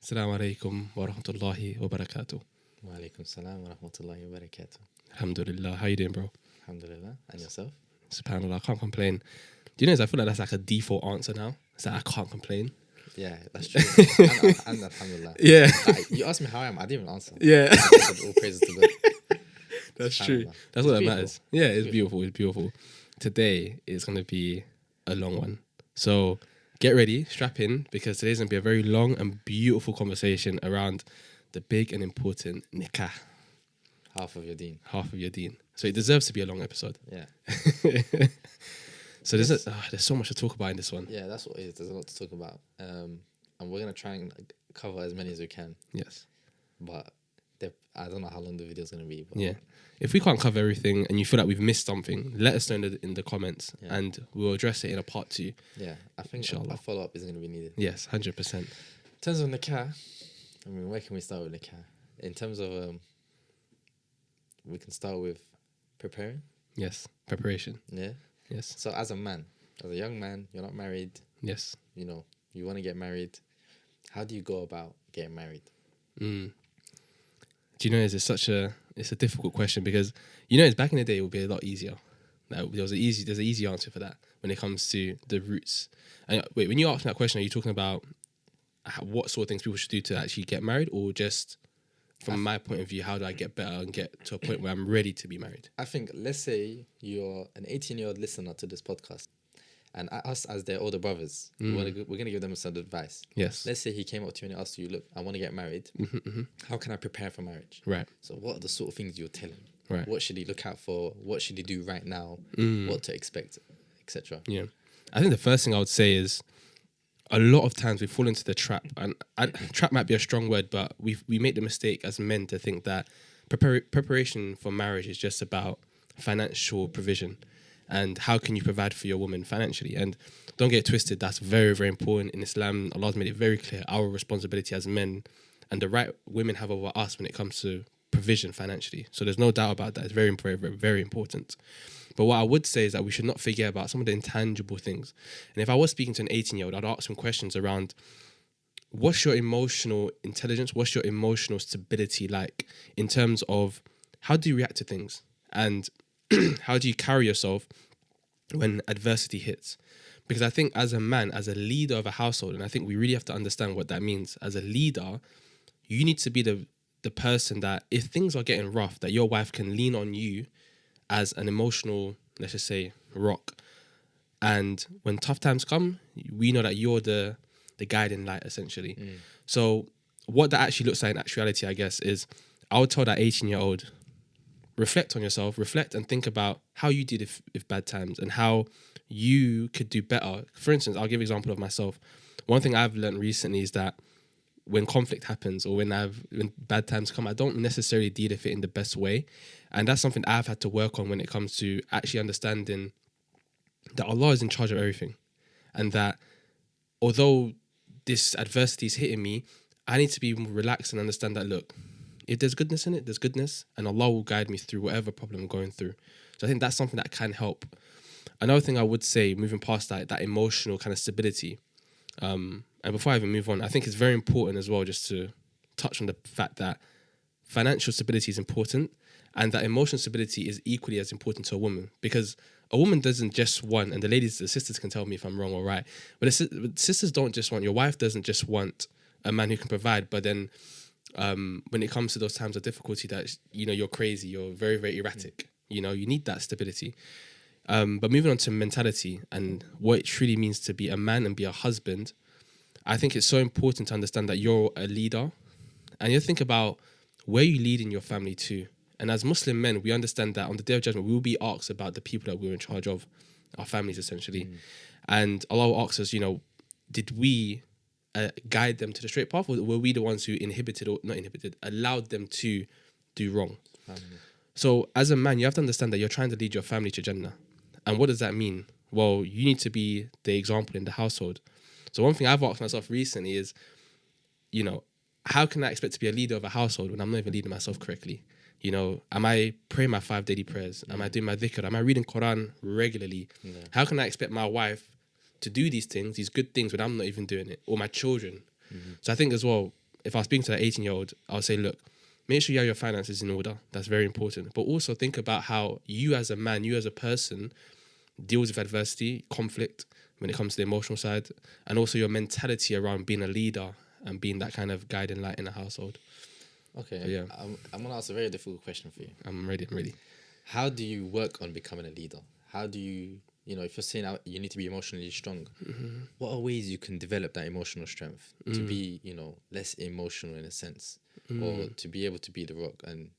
Assalamu alaikum wa rahmatullahi wa barakatuh. Wa alaikum salam wa rahmatullahi wa barakatuh. Alhamdulillah. How you doing, bro? Alhamdulillah. And yourself? SubhanAllah, I can't complain. Do you know, I feel like that's like a default answer now. It's like, I can't complain. Yeah, that's true. and alhamdulillah. Yeah. Like, you asked me how I am, I didn't even answer. Yeah. I said all praises to God. That's true. SubhanAllah. That's It's what that beautiful. matters. Yeah, it's beautiful. It's beautiful. Today is going to be a long one. So get ready, strap in, because today's going to be a very long and beautiful conversation around the big and important nikah, Half of your deen. half of your deen. So it deserves to be a long episode. Yeah. So there's so much to talk about in this one. Yeah, that's what it is. There's a lot to talk about. And we're going to try and cover as many as we can. Yes. But I don't know how long the video is going to be. But Yeah. If we can't cover everything and you feel like we've missed something, let us know in the comments and we'll address it in a part 2. Yeah, I think Inshallah. a follow-up is going to be needed. Yes, 100%. In terms of nikah, I mean, where can we start with nikah? In terms of, we can start with preparing. Yes. Preparation. Yeah. Yes. So as a man, as a young man, you're not married, Yes. you know, you want to get married. How do you go about getting married? Do you know, it's a difficult question because, you know, it's back in the day, it would be a lot easier. Like, there's an easy answer for that when it comes to the roots. And wait, when you ask me that question, are you talking about what sort of things people should do to actually get married, or just from my point of view, how do I get better and get to a point where I'm ready to be married? I think, let's say you're an 18-year-old listener to this podcast, and us as their older brothers, we're going to give them some advice. Yes. Let's say he came up to you and asked you, look, I want to get married. How can I prepare for marriage? Right. So what are the sort of things you'll tell him? Right. What should he look out for? What should he do right now? What to expect, etc. Yeah. I think the first thing I would say is a lot of times we fall into the trap, and trap might be a strong word, but we make the mistake as men to think that preparation for marriage is just about financial provision and how can you provide for your woman financially. And don't get it twisted, that's very, very important. In Islam, Allah's made it very clear our responsibility as men and the right women have over us when it comes to provision financially. So there's no doubt about that. It's very, very, very, very important. But what I would say is that we should not forget about some of the intangible things. And if I was speaking to an 18-year-old, I'd ask him questions around what's your emotional intelligence? What's your emotional stability like in terms of how do you react to things? And how do you carry yourself when adversity hits? Because I think as a man, as a leader of a household, and I think we really have to understand what that means. As a leader, you need to be the person that if things are getting rough, that your wife can lean on you as an emotional, let's just say, rock. And when tough times come, we know that you're the guiding light, essentially. So what that actually looks like in actuality, I guess, is I would tell that 18-year-old, reflect on yourself, reflect and think about how you did if bad times and how you could do better. For instance, I'll give an example of myself. One thing I've learned recently is that when conflict happens or when bad times come, I don't necessarily deal with it in the best way. And that's something I've had to work on when it comes to actually understanding that Allah is in charge of everything. And that although this adversity is hitting me, I need to be more relaxed and understand that, look, if there's goodness in it, there's goodness, and Allah will guide me through whatever problem I'm going through. So I think that's something that can help. Another thing I would say, moving past that emotional kind of stability, and before I even move on, I think it's very important as well just to touch on the fact that financial stability is important and that emotional stability is equally as important to a woman, because a woman doesn't just want, and the sisters can tell me if I'm wrong or right, but sisters don't just want, your wife doesn't just want a man who can provide, but then when it comes to those times of difficulty that, you know, you're crazy, you're very, very erratic, you know, you need that stability. But moving on to mentality and what it truly means to be a man and be a husband, I think it's so important to understand that you're a leader and you think about where you lead in your family too. And as Muslim men, we understand that on the Day of Judgment, we will be asked about the people that we're in charge of, our families essentially. And Allah will ask us, you know, did we guide them to the straight path, or were we the ones who allowed them to do wrong? So as a man, you have to understand that you're trying to lead your family to Jannah. And what does that mean? Well, you need to be the example in the household. So one thing I've asked myself recently is, you know, how can I expect to be a leader of a household when I'm not even leading myself correctly? You know, am I praying my 5 daily prayers? Am I doing my dhikr? Am I reading Quran regularly? How can I expect my wife to do these things, these good things, when I'm not even doing it? Or my children? So I think as well, if I was speaking to that 18-year-old, I'll say, look, make sure you have your finances in order. That's very important. But also think about how you as a man, you as a person, deals with adversity, conflict when it comes to the emotional side, and also your mentality around being a leader and being that kind of guiding light in a household. Okay. So, yeah. I'm gonna ask a very difficult question for you. I'm ready. How do you work on becoming a leader? How do you, if you're saying you need to be emotionally strong, what are ways you can develop that emotional strength to be, less emotional in a sense, or to be able to be the rock and,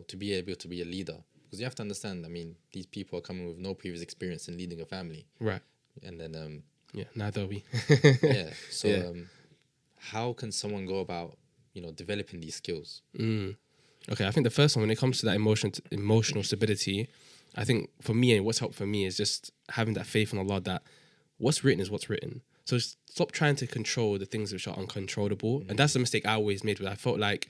to be able to be a leader? Because you have to understand, I mean, these people are coming with no previous experience in leading a family. Right. And then, yeah, neither are we. yeah. So, how can someone go about, developing these skills? Okay, I think the first one, when it comes to that emotional stability, I think for me, and what's helped for me is just having that faith in Allah that what's written is what's written. So stop trying to control the things which are uncontrollable. And that's the mistake I always made, where I felt like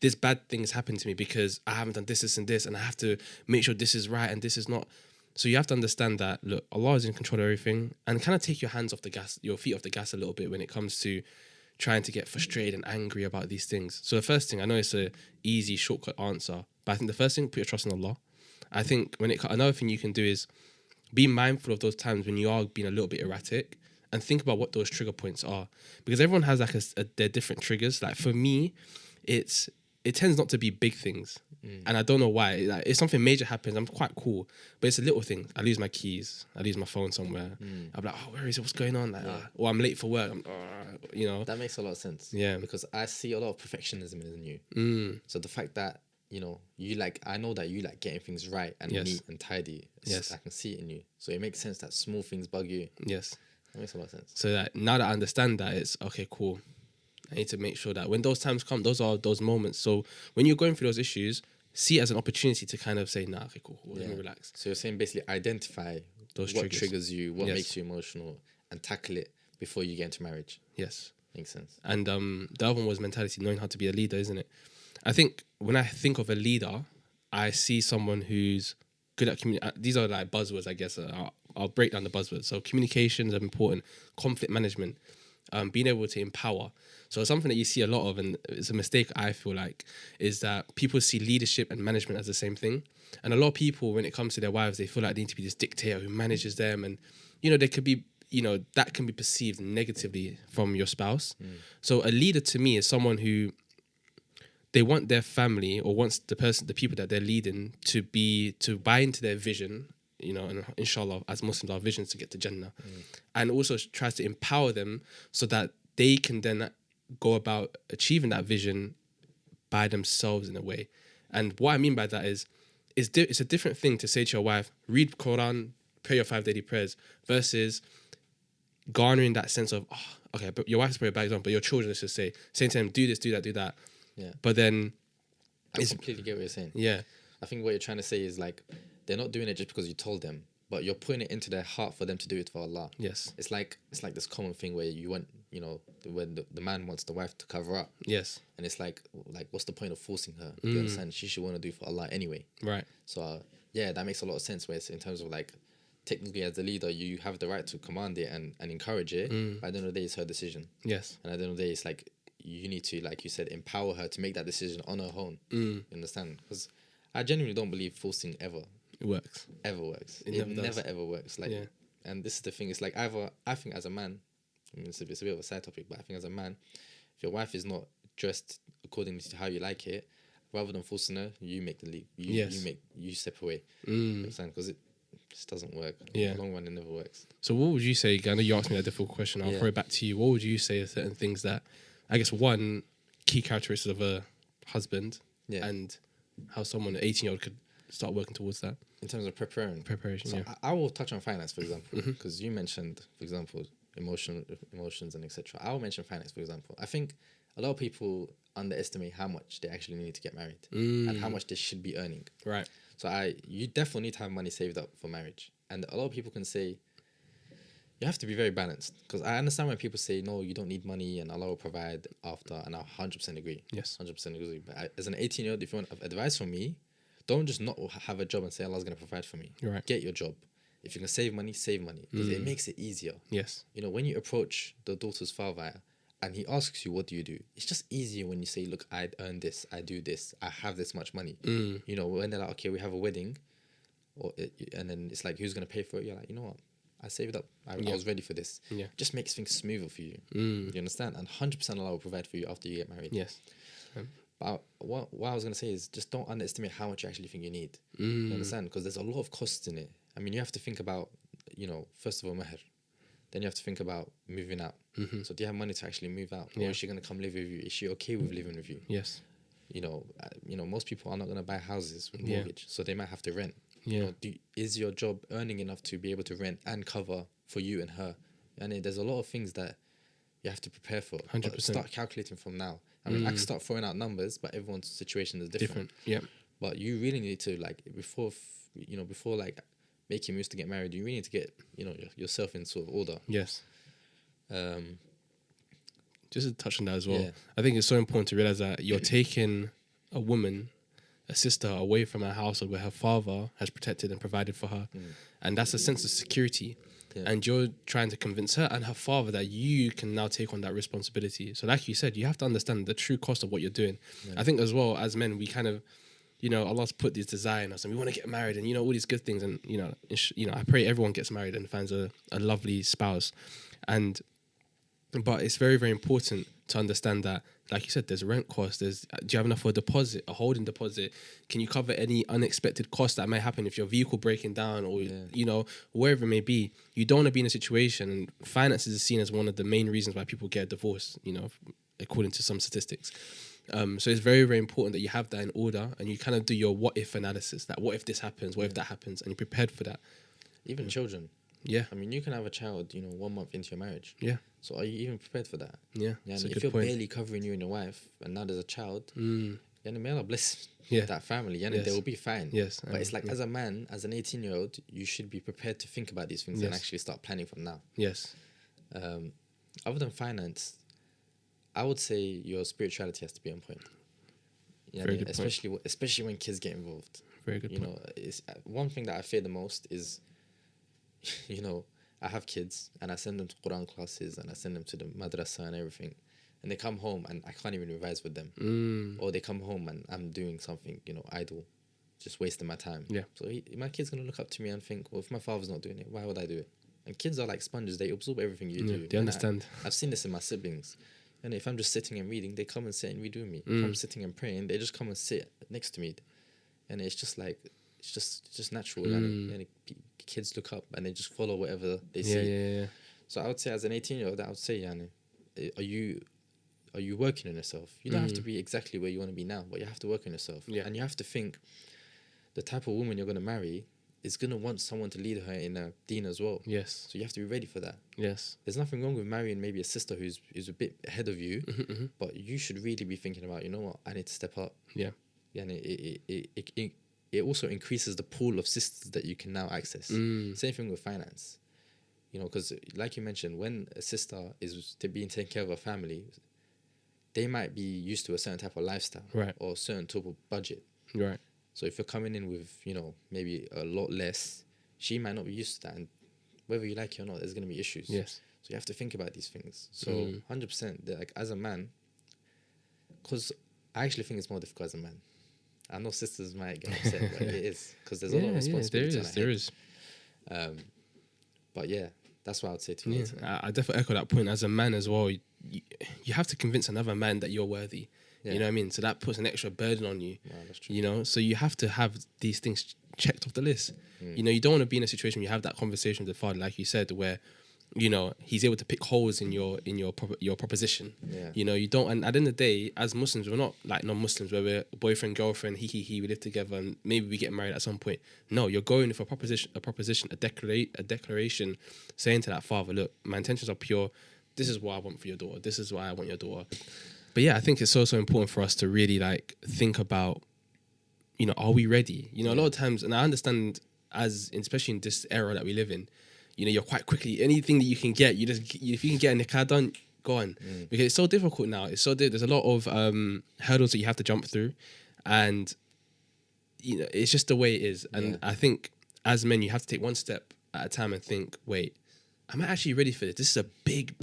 this bad thing has happened to me because I haven't done this, and this, and I have to make sure this is right and this is not. So you have to understand that, look, Allah is in control of everything, and kind of take your hands off the gas, your feet off the gas a little bit when it comes to trying to get frustrated and angry about these things. So the first thing, I know it's a easy shortcut answer, but I think the first thing, put your trust in Allah. I think another thing you can do is be mindful of those times when you are being a little bit erratic, and think about what those trigger points are, because everyone has like their different triggers. Like for me, it tends not to be big things, and I don't know why. Like if something major happens, I'm quite cool, but it's a little thing. I lose my keys, I lose my phone somewhere. I'm like, oh, where is it? What's going on? Like, or I'm late for work. That makes a lot of sense. Yeah, because I see a lot of perfectionism in you. So the fact that I know that you like getting things right and neat and tidy. Yes, I can see it in you. So it makes sense that small things bug you. Yes, that makes a lot of sense. So that now that I understand that, it's okay, cool. I need to make sure that when those times come, those are those moments. So when you're going through those issues, see it as an opportunity to kind of say, nah, okay, cool, let me relax. So you're saying basically identify what triggers you, what makes you emotional, and tackle it before you get into marriage. Yes. Makes sense. And the other one was mentality, knowing how to be a leader, isn't it? I think when I think of a leader, I see someone who's good at communication. These are like buzzwords, I guess. I'll break down the buzzwords. So communication is important, conflict management, being able to empower. So something that you see a lot of, and it's a mistake I feel like, is that people see leadership and management as the same thing. And a lot of people, when it comes to their wives, they feel like they need to be this dictator who manages them. And, they could be, that can be perceived negatively from your spouse. So a leader to me is someone who they want their family, or wants the people that they're leading to buy into their vision, and inshallah, as Muslims, our vision is to get to Jannah, and also tries to empower them so that they can then go about achieving that vision by themselves in a way. And what I mean by that is it's a different thing to say to your wife, read Quran, pray your 5 daily prayers, versus garnering that sense of, okay, but your wife's probably a bad example, but your children, let's just say, saying to them, do this, do that, do that. Yeah. But then I completely get what you're saying. Yeah. I think what you're trying to say is like, they're not doing it just because you told them, but you're putting it into their heart for them to do it for Allah. Yes. It's like this common thing where you want, when the man wants the wife to cover up. Yes. And it's like what's the point of forcing her? You understand? She should want to do for Allah anyway. Right. So that makes a lot of sense. Where it's in terms of like, technically as the leader, you have the right to command it and encourage it. But at the end of the day, it's her decision. Yes. And at the end of the day, it's like, you need to, like you said, empower her to make that decision on her own. You understand? Because I genuinely don't believe forcing ever works. It never ever works. Like, and this is the thing. It's like I think as a man, I mean, it's a bit of a side topic, but I think as a man, if your wife is not dressed according to how you like it, rather than forcing her, you make the leap. You step away. You understand? Because it just doesn't work. Yeah. In the long run, it never works. So what would you say? I know you asked me that difficult question. I'll throw it back to you. What would you say are certain things that, I guess, one key characteristic of a husband, and how someone, an 18-year-old, could start working towards that? In terms of preparation, so I will touch on finance, for example, because you mentioned, for example, emotions and etc. I will mention finance, for example. I think a lot of people underestimate how much they actually need to get married and how much they should be earning. Right. So you definitely need to have money saved up for marriage. And a lot of people can say, you have to be very balanced, because I understand when people say, no, you don't need money and Allah will provide after, and I 100% agree. Yes. 100% agree. But as an 18-year-old, if you want advice from me, don't just not have a job and say Allah's going to provide for me. Right. Get your job. If you can save money, because it makes it easier. Yes. When you approach the daughter's father and he asks you, what do you do? It's just easier when you say, look, I earn this, I do this, I have this much money. You know, when they're like, okay, we have a wedding, and then it's like, who's going to pay for it? You're like, you know what? I saved up. I was ready for this. Yeah. Just makes things smoother for you. You understand? And 100% Allah will provide for you after you get married. Yes. But what I was going to say is just don't underestimate how much you actually think you need. You understand? Because there's a lot of costs in it. I mean, you have to think about, you know, first of all, mahr. Then you have to think about moving out. So do you have money to actually move out? Or is she going to come live with you? Is she okay with living with you? Yes. You know, most people are not going to buy houses with mortgage. So they might have to rent. Yeah. You know, is your job earning enough to be able to rent and cover for you and her? And there's a lot of things that you have to prepare for. 100%. Start calculating from now. I mean, I can start throwing out numbers, but everyone's situation is different. Yeah. But you really need to, like, before like making moves to get married, you really need to get, you know, yourself in sort of order. Yes. Just to touch on that as well. Yeah. I think it's so important to realize that you're taking a woman, a sister, away from her household where her father has protected and provided for her. And that's a sense of security. Yeah. And you're trying to convince her and her father that you can now take on that responsibility. So like you said, you have to understand the true cost of what you're doing. Yeah. I think as well, as men, we kind of, you know, Allah's put this desire in us and we want to get married and, you know, all these good things. And, you know, I pray everyone gets married and finds a lovely spouse. But it's very, very important to understand that, like you said, there's rent costs. Do you have enough for a deposit, a holding deposit? Can you cover any unexpected costs that may happen if your vehicle breaking down or, you know, wherever it may be? You don't want to be in a situation, and finances is seen as one of the main reasons why people get a divorce, you know, according to some statistics. So it's very, very important that you have that in order and you kind of do your what if analysis. That what if this happens, what if that happens, and you're prepared for that. Even children. Yeah. I mean, you can have a child, you know, 1 month into your marriage. Yeah. So are you even prepared for that? Yeah. And if you're barely covering you and your wife, and now there's a child, may Allah bless that family. They will be fine. Yes. But it's like, as a man, as an 18-year-old, you should be prepared to think about these things and actually start planning from now. Yes. Other than finance, I would say your spirituality has to be on point. Very good point. Especially when kids get involved. Very good point. You know, it's one thing that I fear the most is, you know, I have kids and I send them to Quran classes and I send them to the madrasa and everything, and they come home and I can't even revise with them. Or they come home and I'm doing something, you know, idle, just wasting my time. Yeah. So my kid's gonna look up to me and think, well, if my father's not doing it, why would I do it? And kids are like sponges; they absorb everything you do. They understand. I've seen this in my siblings. And if I'm just sitting and reading, they come and sit and read with me. If I'm sitting and praying, they just come and sit next to me. And it's just like, it's just natural. And kids look up and they just follow whatever they see. Yeah. So I would say, as an 18-year-old, I would say, are you working on yourself? You don't have to be exactly where you want to be now, but you have to work on yourself. Yeah. And you have to think the type of woman you're going to marry is going to want someone to lead her in a deen as well. Yes. So you have to be ready for that. Yes. There's nothing wrong with marrying maybe a sister who's a bit ahead of you, but you should really be thinking about, you know what, I need to step up. Yeah. Yeah, and it also increases the pool of sisters that you can now access. Same thing with finance. You know, because like you mentioned, when a sister is being taken care of a family, they might be used to a certain type of lifestyle, right, or a certain type of budget. Right. So if you're coming in with, you know, maybe a lot less, she might not be used to that. And whether you like it or not, there's going to be issues. Yes. So you have to think about these things. So 100%, like, as a man, because I actually think it's more difficult as a man. I know sisters might get upset, but it is. Because there's a lot of responsibility. There is. But yeah, that's what I would say to you. Yeah, I definitely echo that point. As a man as well, you have to convince another man that you're worthy. Yeah. You know what I mean? So that puts an extra burden on you. Wow, that's true. You know, so you have to have these things checked off the list. You know, you don't want to be in a situation where you have that conversation with the father, like you said, where, you know, he's able to pick holes in your proposition. Yeah. You know, you don't. And at the end of the day, as Muslims, we're not like non-Muslims where we're boyfriend, girlfriend, he, we live together, and maybe we get married at some point. No, you're going with a declaration, saying to that father, look, my intentions are pure. This is what I want for your daughter. This is why I want your daughter. But yeah, I think it's so important for us to really like think about, you know, are we ready? You know, a lot of times, and I understand especially in this era that we live in, you know, you're quite quickly, anything that you can get, if you can get a nikah done, go on. Because it's so difficult now. There's a lot of hurdles that you have to jump through. And, you know, it's just the way it is. And I think as men, you have to take one step at a time and think, wait, am I actually ready for this? This is a big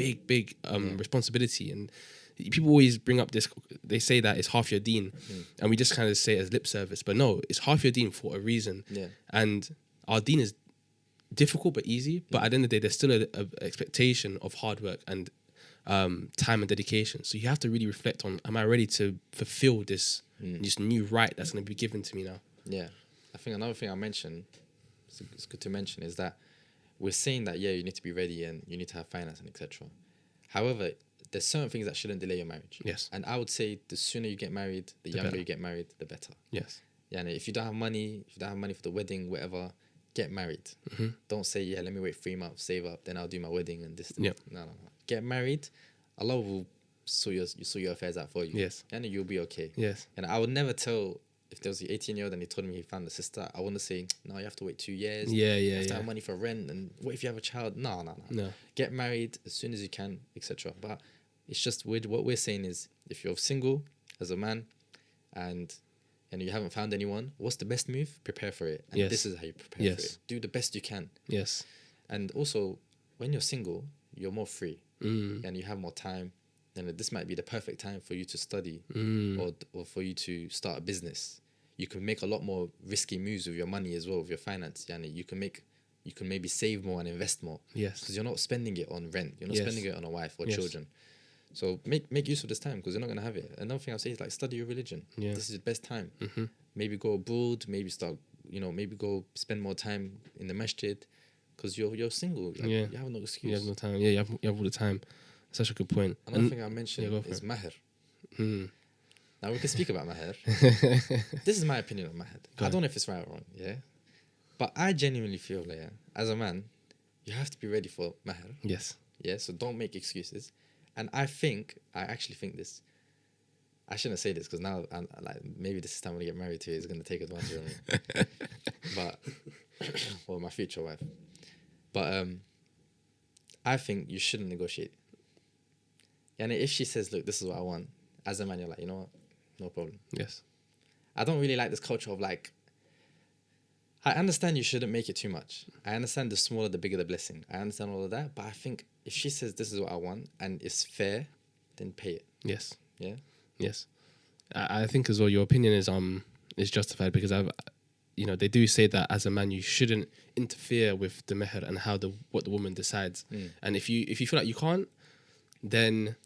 responsibility. And people always bring up this, they say that it's half your deen, and we just kind of say it as lip service, but no, it's half your deen for a reason. Yeah. And our deen is difficult but easy, but at the end of the day, there's still a expectation of hard work and time and dedication. So you have to really reflect on, am I ready to fulfill this new right that's going to be given to me now? Yeah. I think another thing I mentioned, it's good to mention, is that we're saying that, yeah, you need to be ready and you need to have finance and etc. However, there's certain things that shouldn't delay your marriage. Yes. And I would say the sooner you get married, the younger better you get married, the better. Yes. Yeah, and if you don't have money, for the wedding, whatever, get married. Don't say, yeah, let me wait 3 months, save up, then I'll do my wedding and this. Yep. No. Get married. Allah will sort your affairs out for you. Yes. And you'll be okay. Yes. And I would never tell, if there was an 18-year-old and he told me he found a sister, I wouldn't say, no, you have to wait 2 years. You have to have money for rent. And what if you have a child? No. Get married as soon as you can, etc. But it's just what we're saying is, if you're single as a man and you haven't found anyone, what's the best move? Prepare for it. And this is how you prepare for it. Do the best you can. Yes. And also, when you're single, you're more free and you have more time. And this might be the perfect time for you to study or for you to start a business. You can make a lot more risky moves with your money as well, with your finance. Yani you can maybe save more and invest more. Yes. Because you're not spending it on rent. You're not spending it on a wife or children. So make use of this time, because you're not going to have it. Another thing I'll say is, like, study your religion. Yeah. This is the best time. Maybe go abroad, maybe start, maybe go spend more time in the masjid, because you're single. You have no excuse. You have no time. Yeah, you have all the time. Such a good point. Another thing I mentioned is mahr. Now we can speak about mahr. This is my opinion on mahr. I don't know if it's right or wrong, yeah? But I genuinely feel like, as a man, you have to be ready for mahr. Yes. Yeah, so don't make excuses. And I actually think this, I shouldn't say this, because now I'm like, maybe this is time when I get married to is going to take advantage of me. But, well, my future wife. But I think you shouldn't negotiate. And if she says, look, this is what I want, as a man, you're like, you know what? No problem. Yes. I don't really like this culture of, like, I understand you shouldn't make it too much. I understand the smaller, the bigger the blessing. I understand all of that. But I think if she says this is what I want and it's fair, then pay it. Yes. Yeah? Yes. I think as well your opinion is justified, because they do say that as a man you shouldn't interfere with the meher and what the woman decides. And if you feel like you can't, then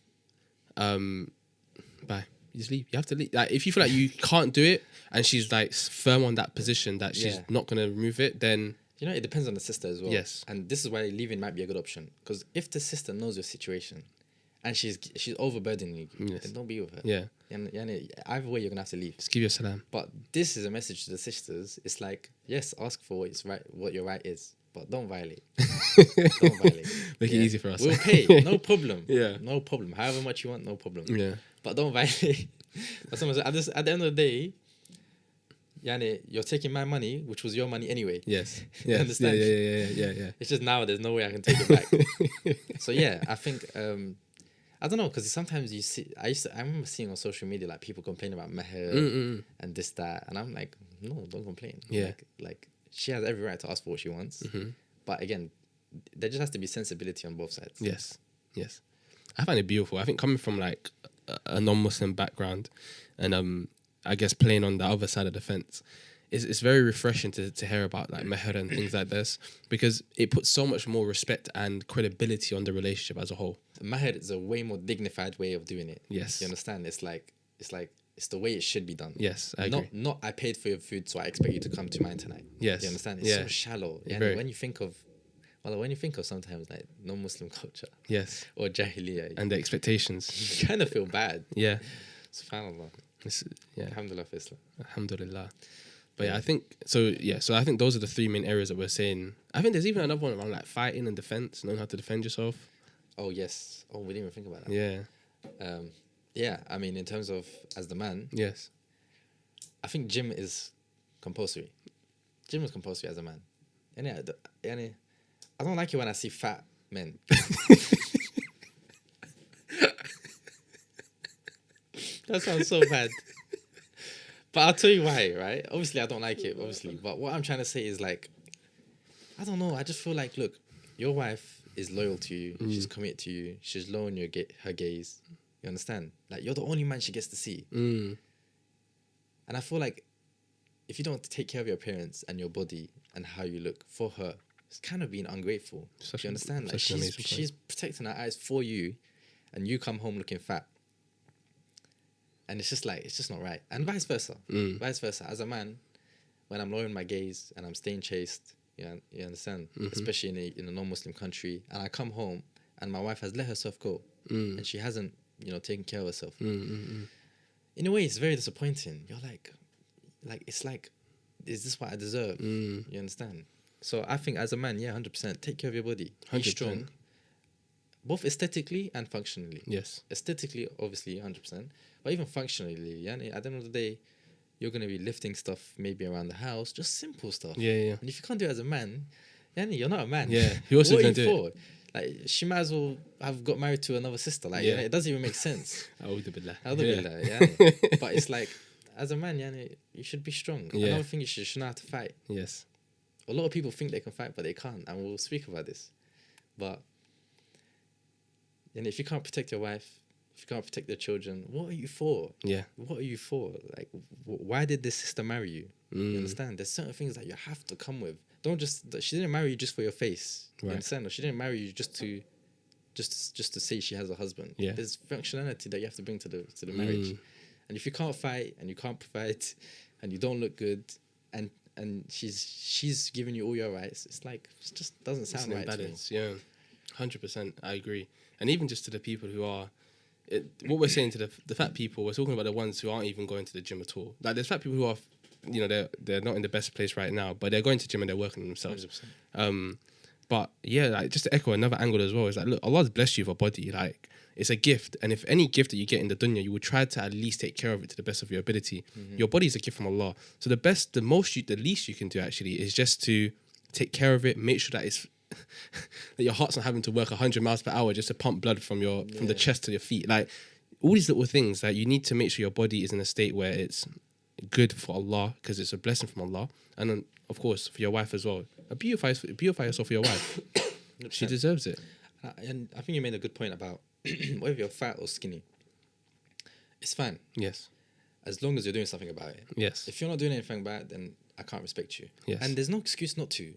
bye. You just leave. You have to leave. Like, if you feel like you can't do it and she's like firm on that position that she's not going to remove it, then it depends on the sister as well. Yes. And this is why leaving might be a good option, because if the sister knows your situation and she's overburdening you, then don't be with her. Yeah. And either way, you're gonna have to leave. Just give your salam. But this is a message to the sisters. It's like, yes, ask for what your right is, but don't violate. Don't violate. Make it easy for us. We'll pay. No problem. Yeah. No problem. However much you want, no problem. Yeah. But don't violate. That's what I'm saying. At the end of the day, you're taking my money, which was your money anyway. Yes. You understand? Yeah. It's just now there's no way I can take it back. So yeah, I think I don't know, because sometimes you see, I remember seeing on social media like people complain about meher and this, that, and I'm like, no, don't complain. Yeah. Like she has every right to ask for what she wants. But again, there just has to be sensibility on both sides. Yes. I find it beautiful. I think coming from like a non-Muslim background and I guess playing on the other side of the fence, it's very refreshing to hear about like meher and things like this, because it puts so much more respect and credibility on the relationship as a whole. Meher is a way more dignified way of doing it. Yes. You understand? It's the way it should be done. Yes, I agree. Not I paid for your food, so I expect you to come to mine tonight. Yes. You understand? It's so shallow. And when you think of sometimes like non-Muslim culture. Yes. Or jahiliyyah. And the expectations. You kind of feel bad. Yeah. SubhanAllah. Alhamdulillah for Islam. Alhamdulillah. But yeah, I think so. Yeah, so I think those are the 3 main areas that we're saying. I think there's even another one around like fighting and defense, knowing how to defend yourself. Oh yes. Oh, we didn't even think about that. Yeah. Yeah. I mean, in terms of as the man. Yes. I think gym is compulsory. Gym is compulsory as a man. And I don't like it when I see fat men. That sounds so bad. But I'll tell you why, right? Obviously, I don't like it, but what I'm trying to say is, like, I don't know. I just feel like, look, your wife is loyal to you. She's committed to you. She's low on her gaze. You understand? Like, you're the only man she gets to see. And I feel like if you don't take care of your appearance and your body and how you look for her, it's kind of being ungrateful. Do you understand? Like, she's protecting her eyes for you, and you come home looking fat. And it's just like, it's just not right. And vice versa. Vice versa. As a man, when I'm lowering my gaze and I'm staying chaste, you understand? Especially in a non-Muslim country, and I come home and my wife has let herself go, and she hasn't, taken care of herself. In a way, it's very disappointing. You're like, it's like, is this what I deserve? You understand? So I think as a man, 100%, take care of your body. 100%. Be strong, both aesthetically and functionally. Yes. Aesthetically, obviously, 100%. But even functionally, at the end of the day, you're going to be lifting stuff maybe around the house, just simple stuff. Yeah. And if you can't do it as a man, you're not a man. Yeah, you also can do it. Like, she might as well have got married to another sister. Like, it doesn't even make sense. Alhamdulillah. But it's like, as a man, you should be strong. Yeah. Another thing, you should know how to fight. Yes. A lot of people think they can fight, but they can't. And we'll speak about this. But if you can't protect your wife, if you can't protect your children, what are you for? Yeah. What are you for? Like, why did this sister marry you? You understand? There's certain things that you have to come with. She didn't marry you just for your face. You understand? Or she didn't marry you just to say she has a husband. Yeah. There's functionality that you have to bring to the marriage. And if you can't fight and you can't provide and you don't look good and she's giving you all your rights, it's like, it just doesn't sound right to me. Yeah, 100%. I agree. And even just to the people who are, what we're saying to the fat people, we're talking about the ones who aren't even going to the gym at all. Like, there's fat people who are, they're not in the best place right now, but they're going to gym and they're working on themselves. 100%. But yeah, like, just to echo another angle as well, is like, look, Allah's blessed you with a body. Like, it's a gift, and if any gift that you get in the dunya, you would try to at least take care of it to the best of your ability. Your body is a gift from Allah, so the least you can do actually is just to take care of it. Make sure that it's that your heart's not having to work 100 miles per hour just to pump blood from the chest to your feet. Like, all these little things that you need to make sure your body is in a state where it's good for Allah, because it's a blessing from Allah, and then of course for your wife as well. Beautify yourself for your wife. She deserves it. And I think you made a good point about whether you're fat or skinny, it's fine. Yes. As long as you're doing something about it. Yes. If you're not doing anything about it, then I can't respect you. Yes. And there's no excuse not to.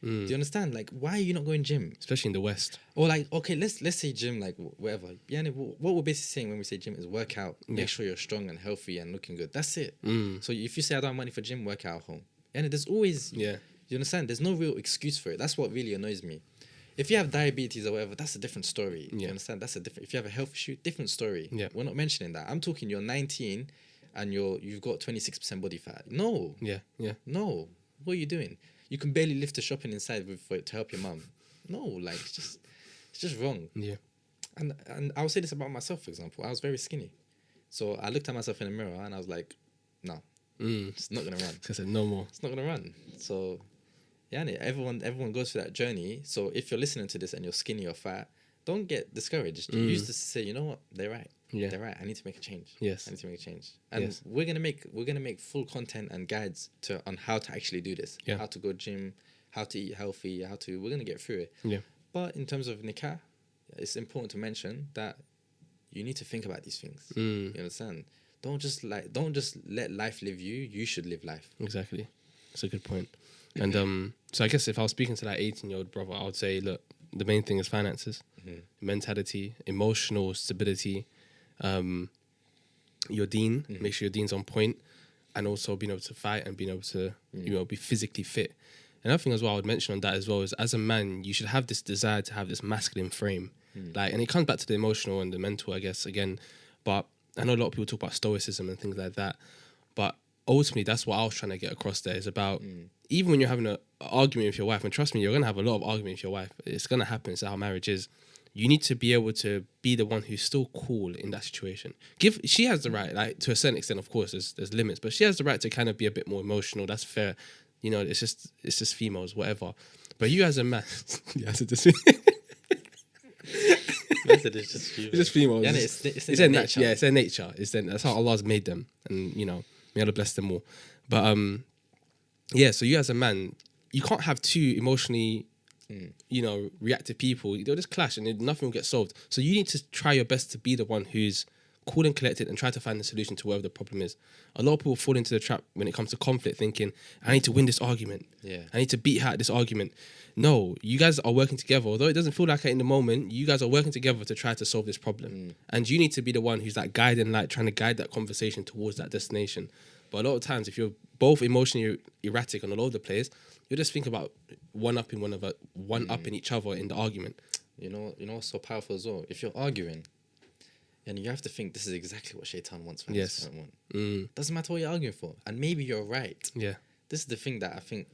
Do you understand? Like, why are you not going gym? Especially in the West. Or like, okay, let's say gym, like whatever. What we're basically saying when we say gym is work out. Make sure you're strong and healthy and looking good. That's it. So if you say I don't have money for gym, work out at home. And there's always, you understand? There's no real excuse for it. That's what really annoys me. If you have diabetes or whatever, that's a different story. You understand? That's a different. If you have a health issue, different story. Yeah. We're not mentioning that. I'm talking you're 19 and you've got 26% body fat. No. Yeah. No. What are you doing? You can barely lift the shopping inside to help your mum. No, like, it's just wrong. Yeah. And I'll say this about myself, for example. I was very skinny. So I looked at myself in the mirror and I was like, no, it's not gonna run. I said no more. It's not gonna run. So everyone goes through that journey. So if you're listening to this and you're skinny or fat, don't get discouraged. Use this to say, you know what, they're right. Yeah. They're right. I need to make a change. Yes. I need to make a change. And we're gonna make full content and guides on how to actually do this. Yeah. How to go gym, how to eat healthy, we're gonna get through it. Yeah. But in terms of nikah, it's important to mention that you need to think about these things. You understand? Don't just let life live you. You should live life. Exactly. That's a good point. And so I guess if I was speaking to that 18-year-old brother, I would say, look, the main thing is finances, mentality, emotional stability, your deen, make sure your deen's on point, and also being able to fight and being able to, be physically fit. Another thing as well I would mention on that as well is, as a man, you should have this desire to have this masculine frame. And it comes back to the emotional and the mental, I guess, again. But I know a lot of people talk about stoicism and things like that. But ultimately, that's what I was trying to get across there, is about, even when you're having an argument with your wife, and trust me, you're going to have a lot of argument with your wife. It's going to happen. It's how marriage is. You need to be able to be the one who's still cool in that situation. She has the right, like, to a certain extent, of course, there's limits, but she has the right to kind of be a bit more emotional. That's fair. It's just females, whatever. But you as a man, it's just females. Yeah, it's their nature. Yeah, it's their nature. That's how Allah's made them, and may Allah bless them all. But so you as a man, you can't have two emotionally reactive people, they'll just clash and nothing will get solved. So you need to try your best to be the one who's cool and collected and try to find the solution to whatever the problem is. A lot of people fall into the trap when it comes to conflict, thinking, I need to win this argument. Yeah. I need to beat her at this argument. No, you guys are working together. Although it doesn't feel like it in the moment, you guys are working together to try to solve this problem. And you need to be the one who's that guiding light, trying to guide that conversation towards that destination. But a lot of times, if you're both emotionally erratic and all over the place, you'll just think about one-upping each other in the argument. You know what's so powerful as well? If you're arguing, and you have to think this is exactly what Shaytan wants from this one. Doesn't matter what you're arguing for. And maybe you're right. Yeah. This is the thing that I think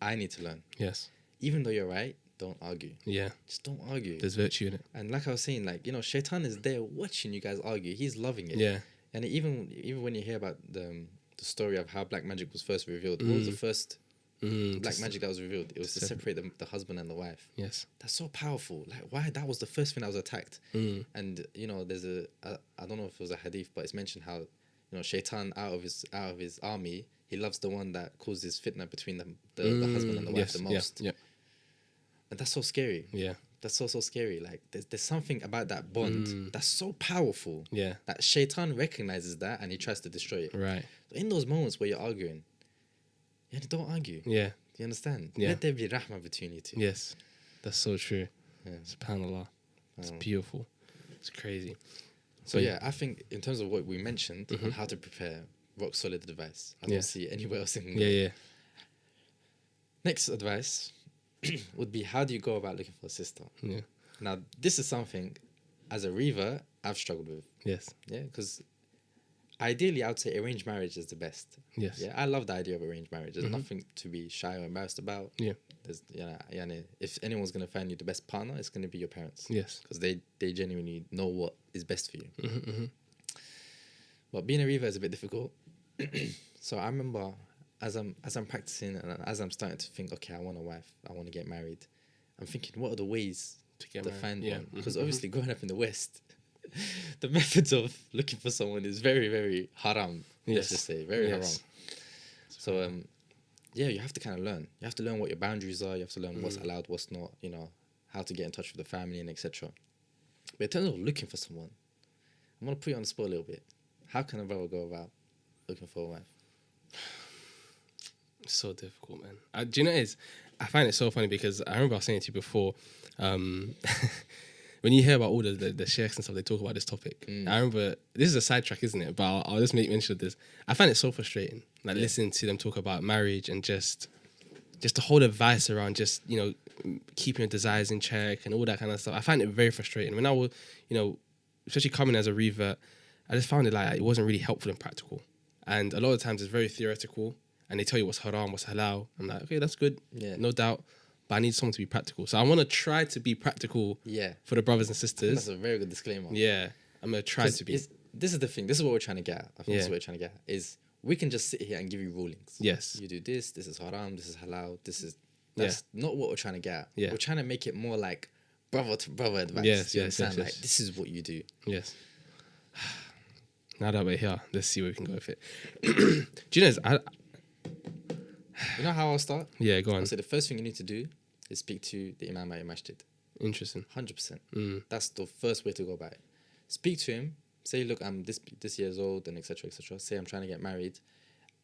I need to learn. Yes. Even though you're right, don't argue. Yeah. Just don't argue. There's virtue in it. And like I was saying, Shaytan is there watching you guys argue. He's loving it. Yeah. And even when you hear about the story of how black magic was first revealed, what was the first black magic that was revealed? It was to separate the husband and the wife. Yes. That's so powerful. Like, why? That was the first thing that was attacked. And there's I don't know if it was a hadith, but it's mentioned how Shaytan out of his army, he loves the one that causes fitna between the husband and the wife the most. Yeah. And that's so scary. Yeah. That's so scary. Like, there's something about that bond that's so powerful. Yeah. That Shaytan recognizes that and he tries to destroy it. Right. So in those moments where you're arguing, don't argue. Yeah. You understand? Yeah. Let there be rahmah between you two. Yes. That's so true. Yeah. SubhanAllah. It's beautiful. It's crazy. So yeah, I think in terms of what we mentioned on how to prepare, rock solid advice. I don't see it anywhere else in the world. Yeah. Next advice would be, how do you go about looking for a sister? Yeah. Now, this is something, as a revert, I've struggled with. Yes. Yeah, because ideally, I would say arranged marriage is the best. Yes. Yeah, I love the idea of arranged marriage. There's nothing to be shy or embarrassed about. Yeah. There's, if anyone's going to find you the best partner, it's going to be your parents. Yes. Because they genuinely know what is best for you. But being a revert is a bit difficult. So I remember, as I'm practicing and as I'm starting to think, okay, I want a wife, I want to get married, I'm thinking, what are the ways to find one? Because obviously, growing up in the West, the methods of looking for someone is very, very haram. Let's just say very haram. So you have to kind of learn. You have to learn what your boundaries are. You have to learn what's allowed, what's not. How to get in touch with the family and etc. But in terms of looking for someone, I'm gonna put you on the spot a little bit. How can a brother go about looking for a wife? It's so difficult, man. Do you know what it is? I find it so funny because I remember I was saying to you before, when you hear about all the sheikhs and stuff, they talk about this topic. I remember, this is a sidetrack, isn't it? But I'll just make mention of this. I find it so frustrating, like listening to them talk about marriage and just the whole advice around just, keeping your desires in check and all that kind of stuff. I find it very frustrating. When I was, especially coming as a revert, I just found it like it wasn't really helpful and practical. And a lot of times it's very theoretical and they tell you what's haram, what's halal. I'm like, okay, that's good. Yeah. No doubt. But I need someone to be practical. So I want to try to be practical for the brothers and sisters. That's a very good disclaimer. Yeah. I'm going to try to be. This is the thing. This is what we're trying to get at. I think this is what we're trying to get at. Is we can just sit here and give you rulings. Yes. You do this is haram, this is halal, that's not what we're trying to get at. Yeah. We're trying to make it more like brother to brother advice. Yes, you understand? Like, this is what you do. Yes. Now that we're here, let's see where we can go with it. Do you know, you know how I'll start? Yeah, go on. So the first thing you need to do is speak to the imam at your masjid. Interesting. 100%. That's the first way to go about it. Speak to him. Say, look, I'm this years old and etc. etc. Say I'm trying to get married,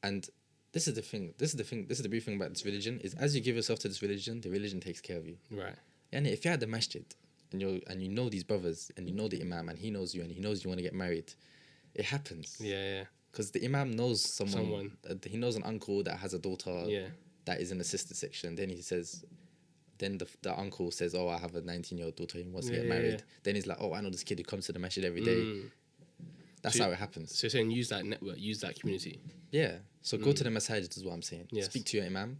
and this is the thing. This is the brief thing about this religion. Is as you give yourself to this religion, the religion takes care of you. Right. And if you're at the masjid and you know these brothers and you know the imam and he knows you and he knows you want to get married, it happens. Yeah. Because the imam knows someone. He knows an uncle that has a daughter. That is in the sister section. Then he says. Then the uncle says, oh, I have a 19-year-old daughter who wants to get married. Yeah. Then he's like, oh, I know this kid who comes to the masjid every day. That's how it happens. So you're saying use that network, use that community. Yeah. So go to the masajid is what I'm saying. Yes. Speak to your imam.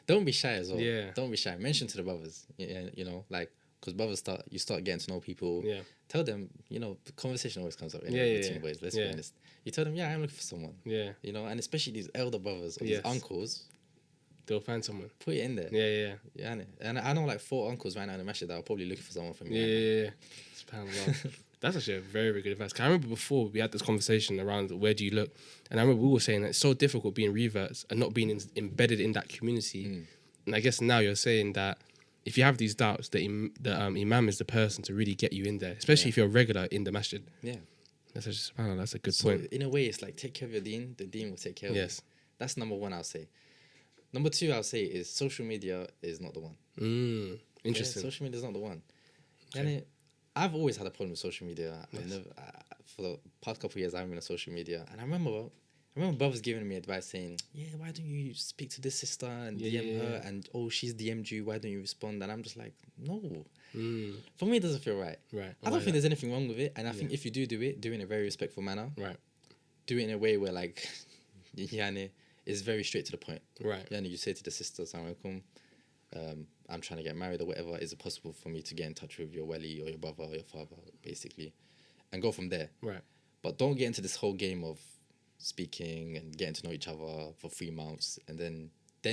Don't be shy as well. Yeah. Don't be shy. Mention to the brothers, because brothers start getting to know people. Yeah. Tell them, the conversation always comes up between boys. Let's be honest. You tell them, I'm looking for someone. Yeah. And especially these elder brothers or these uncles. They'll find someone. Put it in there. Yeah. And I know 4 uncles right now in the masjid that are probably looking for someone for me. Yeah. SubhanAllah. That's actually a very, very good advice. 'Cause I remember before we had this conversation around where do you look, and I remember we were saying that it's so difficult being reverts and not being embedded in that community I guess now you're saying that if you have these doubts, the imam is the person to really get you in there, especially if you're regular in the masjid. Yeah. That's a good So point. in a way, it's like take care of your deen. The deen will take care of you. That's number one. I'll say. Number two, I'll say is social media is not the one. Interesting. Yeah, social media is not the one. Okay. And I've always had a problem with social media. Yes. For the past couple of years, I've been on social media, and I remember brothers giving me advice saying, "Yeah, why don't you speak to this sister and DM her? And she's DM'd you. Why don't you respond?" And I'm just like, no. For me, it doesn't feel right. Right. I don't think there's anything wrong with it, and I think if you do it, do it in a very respectful manner. Right. Do it in a way where like, it's very straight to the point. Right. You say to the sister, "Assalamu alaikum, I'm trying to get married or whatever. Is it possible for me to get in touch with your wali or your brother or your father, basically, and go from there?" Right. But don't get into this whole game of speaking and getting to know each other for 3 months, and then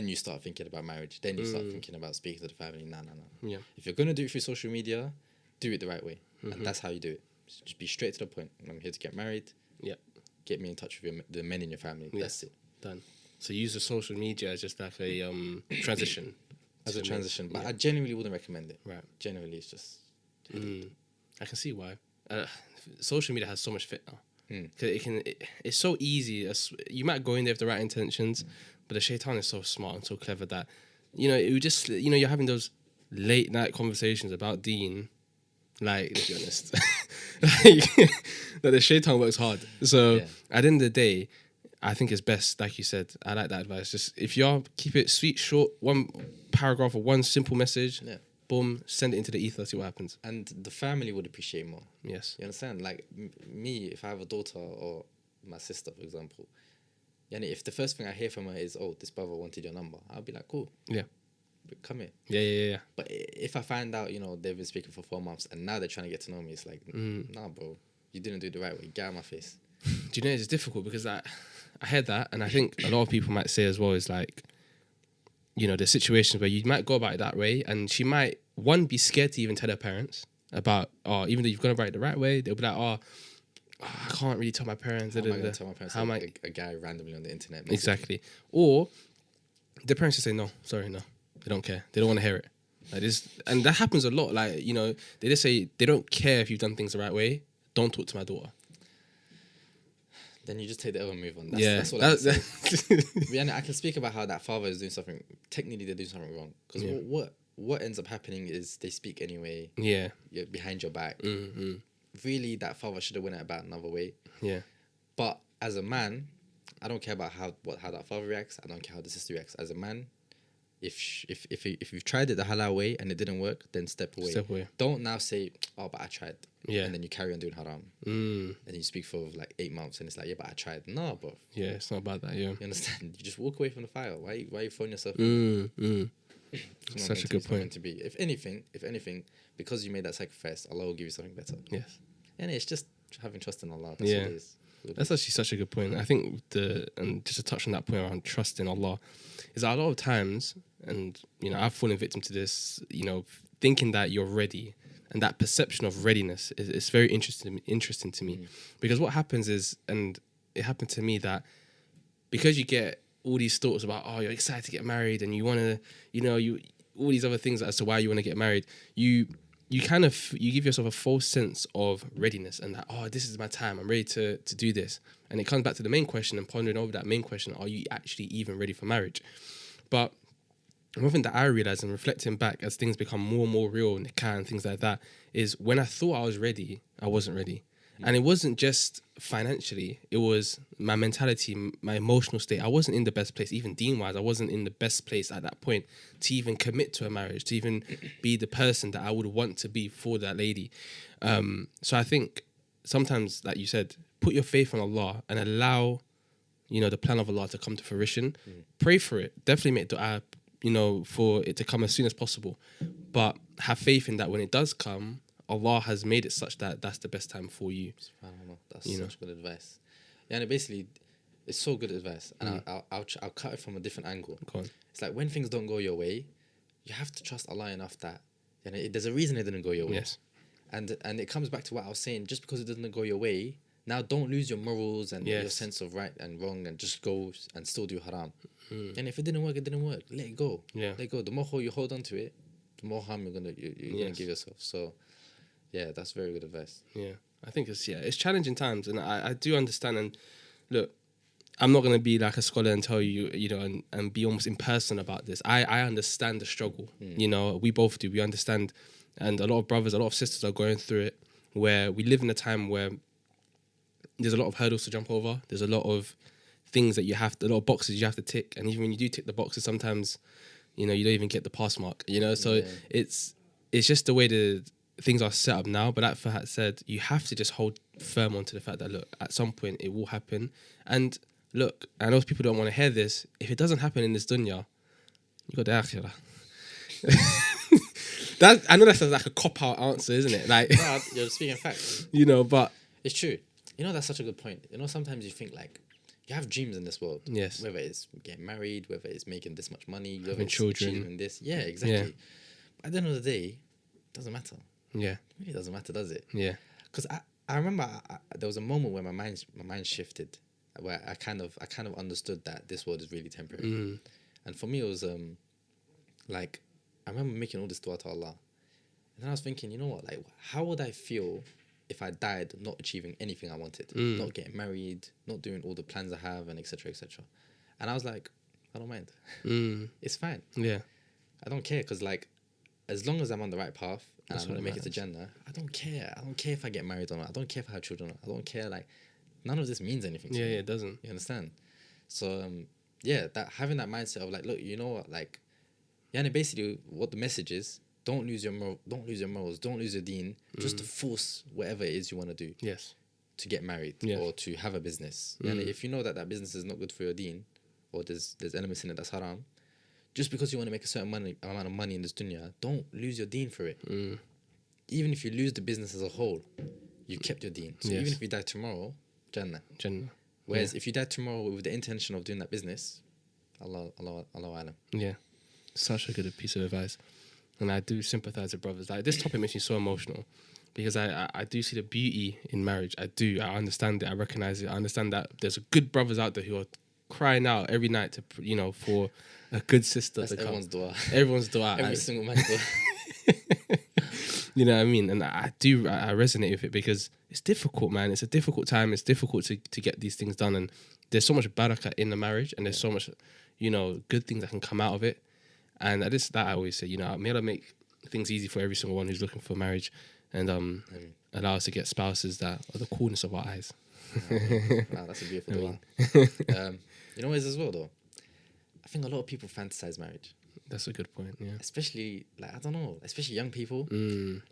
you start thinking about marriage. Then you start thinking about speaking to the family. No. Yeah. If you're gonna do it through social media, do it the right way, and that's how you do it. Just be straight to the point. I'm here to get married. Yeah. Get me in touch with the men in your family. That's it. Done. So use the social media as just like a transition. As a transition, but I genuinely wouldn't recommend it. Right. Generally, it's just. I can see why. Social media has so much fit now. Because it's so easy. You might go in there with the right intentions, but the Shaytan is so smart and so clever that, it would just, you're having those late night conversations about Deen. Like, to be honest, that the Shaytan works hard. So at the end of the day, I think it's best, like you said, I like that advice. Just if you keep it sweet, short, one paragraph or one simple message. Yeah. Boom, send it into the ether, see what happens. And the family would appreciate more. Yes. You understand? Like, me, if I have a daughter or my sister, for example, and if the first thing I hear from her is, "Oh, this brother wanted your number," I'll be like, "Cool. Yeah. Come here." Yeah. But if I find out, they've been speaking for 4 months and now they're trying to get to know me, it's like, nah, bro, you didn't do it the right way. Get out of my face. Do you know, it's difficult because I heard that, and I think a lot of people might say as well is like, the situations where you might go about it that way, and she might, one, be scared to even tell her parents about, even though you've gone about it the right way, they'll be like, I can't really tell my parents. How am I going to tell my parents? How am I a guy randomly on the internet? Basically. Exactly. Or the parents just say, no, sorry, no. They don't care. They don't want to hear it. Like this, and that happens a lot. Like, they just say they don't care if you've done things the right way. Don't talk to my daughter. Then you just take the other move on. That's what I say. I can speak about how that father is doing something. Technically, they're doing something wrong. Because what ends up happening is they speak anyway. Yeah. You're behind your back. Mm-hmm. Really, that father should have went about another way. Yeah. But as a man, I don't care about how that father reacts. I don't care how the sister reacts. As a man, if you've tried it the halal way and it didn't work, then step away. Don't now say, "Oh, but I tried." Yeah. And then you carry on doing haram. And you speak for like 8 months and it's like, "Yeah, but I tried." No, bro. Yeah, it's not about that. Yeah. You understand? You just walk away from the fire. Why are you throwing yourself? Such a good point. To be. If anything, because you made that sacrifice, Allah will give you something better. Yes. And it's just having trust in Allah. That's what it is. That's actually such a good point. I think and just to touch on that point around trust in Allah, is that a lot of times, and I've fallen victim to this, thinking that you're ready, and that perception of readiness is very interesting to me, because what happens is, and it happened to me, that because you get all these thoughts about, you're excited to get married, and you want to, all these other things as to why you want to get married, you give yourself a false sense of readiness, and that, this is my time, I'm ready to do this. And it comes back to the main question and pondering over that main question, are you actually even ready for marriage? But one thing that I realized, and reflecting back as things become more and more real, nikah and things like that, is when I thought I was ready, I wasn't ready. And it wasn't just financially, it was my mentality, my emotional state. I wasn't in the best place, even deen-wise. I wasn't in the best place at that point to even commit to a marriage, to even be the person that I would want to be for that lady. So I think sometimes, like you said, put your faith on Allah and allow, the plan of Allah to come to fruition. Pray for it. Definitely make dua, for it to come as soon as possible. But have faith in that when it does come, Allah has made it such that that's the best time for you. That's such good advice. Yeah, and basically, it's so good advice. And I'll cut it from a different angle. Go on. It's like when things don't go your way, you have to trust Allah enough that there's a reason it didn't go your way. Yes. And it comes back to what I was saying. Just because it doesn't go your way Now don't lose your morals and your Yes. sense of right and wrong and just go and still do haram. And if it didn't work, it didn't work. Let it go. Yeah. Let it go. The more you hold on to it, the more harm you're gonna Yes. give yourself. So yeah, that's very good advice. Yeah, I think it's challenging times, and I do understand. And look, I'm not gonna be like a scholar and tell you, you know, and be almost impersonal about this. I understand the struggle. You know, we both do. We understand, and a lot of brothers, a lot of sisters are going through it. Where we live in a time where there's a lot of hurdles to jump over. There's a lot of things that a lot of boxes you have to tick, and even when you do tick the boxes, sometimes, you know, you don't even get the pass mark. You know, so it's just the way the things are set up now. But that fact said, you have to just hold firm onto the fact that, look, at some point it will happen. And look, I know people don't want to hear this. If it doesn't happen in this dunya, you got the akhirah. I know that's like a cop-out answer, isn't it? Like, No, you're speaking facts. you know, but It's true. You know, that's such a good point. You know, sometimes you think like you have dreams in this world. Yes. Whether it's getting married, whether it's making this much money, whether Having it's children. achieving this. Yeah, exactly. Yeah. But at the end of the day, it doesn't matter. yeah, It really doesn't matter, does it? yeah, Because I remember there was a moment where my mind shifted, where I kind of understood that this world is really temporary. And for me, it was like I remember making all this dua to Allah, and then I was thinking, you know what, like how would I feel if I died not achieving anything I wanted, not getting married, not doing all the plans I have, and etc. etc. And I was like, I don't mind. It's fine. yeah, I don't care, because like as long as I'm on the right path and That's I'm gonna what make it to Jannah, I don't care. I don't care if I get married or not. I don't care if I have children or not. I don't care. Like none of this means anything to yeah, me. yeah. It doesn't. You understand? So yeah, that having that mindset of like, look, you know what, like, yeah, and basically what the message is: don't lose your morals, don't lose your deen, just to force whatever it is you want to do, Yes. to get married or to have a business. And if you know that business is not good for your deen, or there's elements in it that's haram, just because you want to make a certain amount of money in this dunya, don't lose your deen for it. Even if you lose the business as a whole, you kept your deen. So Yes. even if you die tomorrow, Jannah. Jannah. Whereas if you die tomorrow with the intention of doing that business, Allah alam. Yeah, such a good piece of advice, and I do sympathize with brothers. Like, this topic makes me so emotional because I do see the beauty in marriage. I understand it. I recognize it. I understand that there's good brothers out there who are crying out every night to, you know, for a good sister That's to come. everyone's dua. Everyone's dua. Every single man's dua. You know what I mean? And I resonate with it because it's difficult, man. It's a difficult time. It's difficult to get these things done. And there's so much barakah in the marriage, and there's so much, you know, good things that can come out of it. And that I always say, you know, may Allah make things easy for every single one who's looking for marriage, and allow us to get spouses that are the coolness of our eyes. Wow, that's a beautiful dua. You know what it is as well, though? I think a lot of people fantasize marriage. That's a good point, yeah. Especially, like, I don't know, especially young people.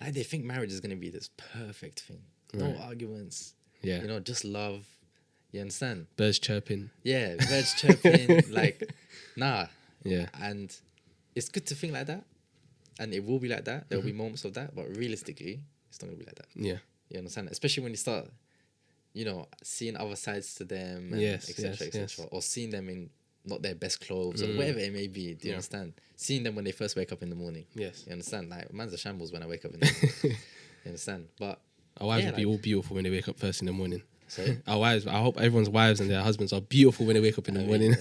Like, they think marriage is going to be this perfect thing. No arguments. Yeah. You know, just love. You understand? Birds chirping. Yeah, birds chirping. Like, nah. Yeah. And it's good to think like that. And it will be like that. There will be moments of that. But realistically, it's not going to be like that. Yeah. You understand? Especially when you start, you know, seeing other sides to them. And Yes, et cetera, yes, et cetera. yes. Or seeing them in not their best clothes or whatever it may be. Do you understand? Seeing them when they first wake up in the morning. Yes. You understand? Like, man's a shambles when I wake up in the morning. You understand? But Our wives yeah, will be all beautiful when they wake up first in the morning. sorry? Our wives, I hope everyone's wives and their husbands are beautiful when they wake up in the morning.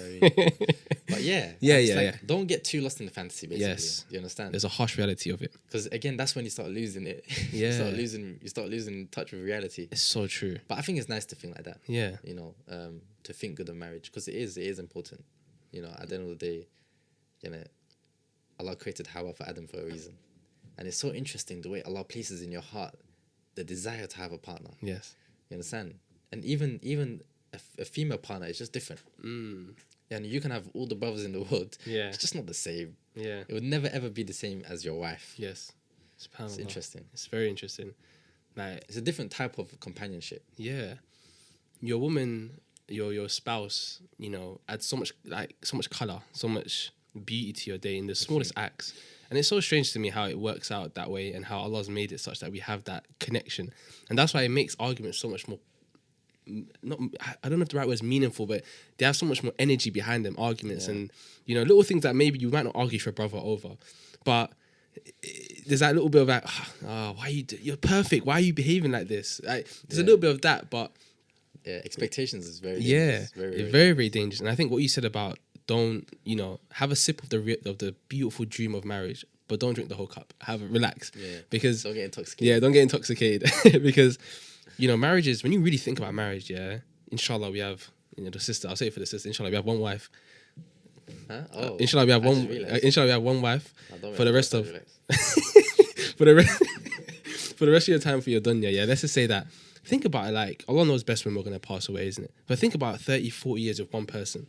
But yeah. Yeah, and it's yeah, like, yeah. Don't get too lost in the fantasy, basically. Yes. Do you understand? There's a harsh reality of it. Because again, that's when you start losing it. Yeah. you start losing touch with reality. It's so true. But I think it's nice to think like that. Yeah. You know, to think good of marriage, because it is important. You know, at the end of the day, you know, Allah created Hawa for Adam for a reason, and it's so interesting the way Allah places in your heart the desire to have a partner. Yes. You understand? And even a female partner is just different. And you can have all the brothers in the world. Yeah. It's just not the same. Yeah. It would never ever be the same as your wife. Yes. It's interesting. It's very interesting. Like, It's a different type of companionship. yeah, your woman, your spouse, you know, adds so much color, so much beauty to your day in the smallest acts. And it's so strange to me how it works out that way, and how Allah's made it such that we have that connection. And that's why it makes arguments so much more, I don't know if the right word is meaningful, but they have so much more energy behind them, arguments. And, you know, little things that maybe you might not argue with your brother over, but there's that little bit of like, you're perfect, why are you behaving like this? Like, there's a little bit of that, but Yeah, expectations is very Yeah, dangerous. Very, it's very very, very dangerous. And I think what you said about don't, have a sip of the beautiful dream of marriage, but don't drink the whole cup. Relax. Yeah. Because Don't get intoxicated. yeah, don't get intoxicated. Because, marriages, when you really think about marriage, yeah, inshallah we have, the sister, I'll say it for the sister, inshallah we have one wife. Huh? Oh. Inshallah we have I one just realised. inshallah we have one wife Don't for the relax, rest don't of relax. for the rest for the rest of your time for your dunya, yeah. Let's just say that. Think about it, like, Allah knows best when we're going to pass away, isn't it? But think about 30, 40 years with one person,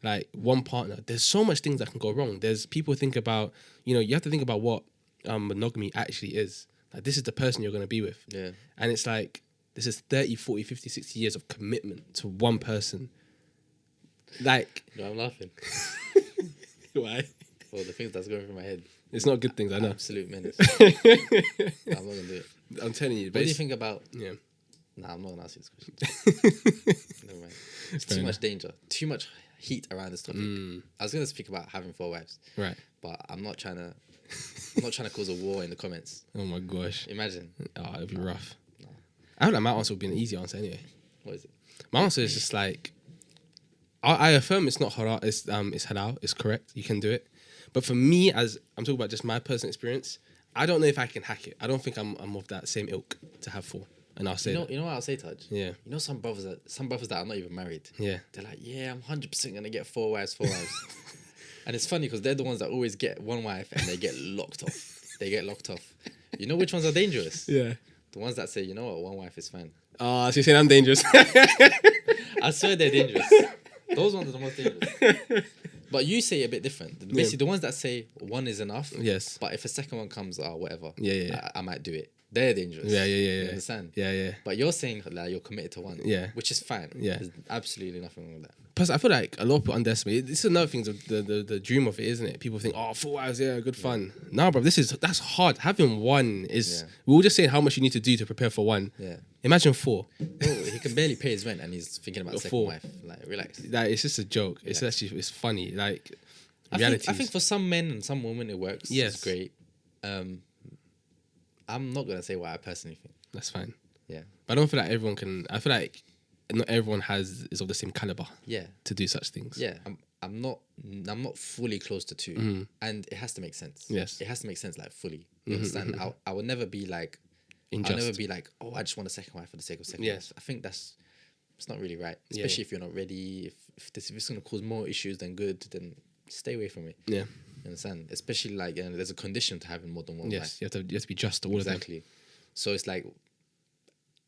like one partner. There's so much things that can go wrong. There's people think about, you have to think about what monogamy actually is. Like, this is the person you're going to be with. Yeah. And it's like, this is 30, 40, 50, 60 years of commitment to one person. Like... No, I'm laughing. Why? Well, the things that's going through my head. It's not good things, I know. Absolute menace. I'm not going to do it. I'm telling you. What do you think about... Yeah. Nah, I'm not going to ask you this question. Never mind. It's too much danger. Too much heat around this topic. I was going to speak about having 4 wives. Right. But I'm not trying to cause a war in the comments. Oh my gosh. Imagine. Oh, it'd be rough. No. I feel like my answer would be an easy answer anyway. What is it? My answer is just like, I affirm it's not halal, it's halal, it's correct, you can do it. But for me, as I'm talking about just my personal experience, I don't know if I can hack it. I don't think I'm of that same ilk to have 4. And I'll say you know what I'll say, Taj? Yeah. You know some brothers that are not even married. Yeah. They're like, yeah, I'm 100% gonna get 4 wives. And it's funny because they're the ones that always get one wife and they get locked off. You know which ones are dangerous? Yeah. The ones that say, you know what, 1 wife is fine. Oh, so you're saying I'm dangerous? I swear they're dangerous. Those ones are the most dangerous. But you say it a bit different. Basically, the ones that say 1 is enough. Yes. But if a second one comes, whatever. Yeah. I might do it. They're dangerous. Yeah. You understand? Yeah. But you're saying like you're committed to 1. Yeah. Which is fine. Yeah. There's absolutely nothing wrong with that. Plus, I feel like a lot of people underestimate. This is another thing, the dream of it, isn't it? People think, 4 wives, yeah, good fun. Nah, bro, that's hard. Having 1 is... Yeah. We were just saying how much you need to do to prepare for 1. Yeah. Imagine 4. Bro, he can barely pay his rent and he's thinking about second 4. wife. Like, relax. Like, it's just a joke. Relax. It's funny. Like, I reality. think for some men and some women it works. Yes. It's great. I'm not going to say what I personally think. That's fine. Yeah. But I don't feel like everyone can... I feel like not everyone is of the same caliber. Yeah. To do such things. Yeah. I'm not fully close to 2, and it has to make sense. Yes. It has to make sense, like, fully. You understand? I would never be like... Unjust. I'll never be like, I just want a second wife for the sake of second wife. I think it's not really right. Especially if you're not ready. If it's going to cause more issues than good, then stay away from it. Yeah. You understand? Especially like there's a condition to having more than 1 wife. Yes, you have to be just to all of them. Exactly. So it's like,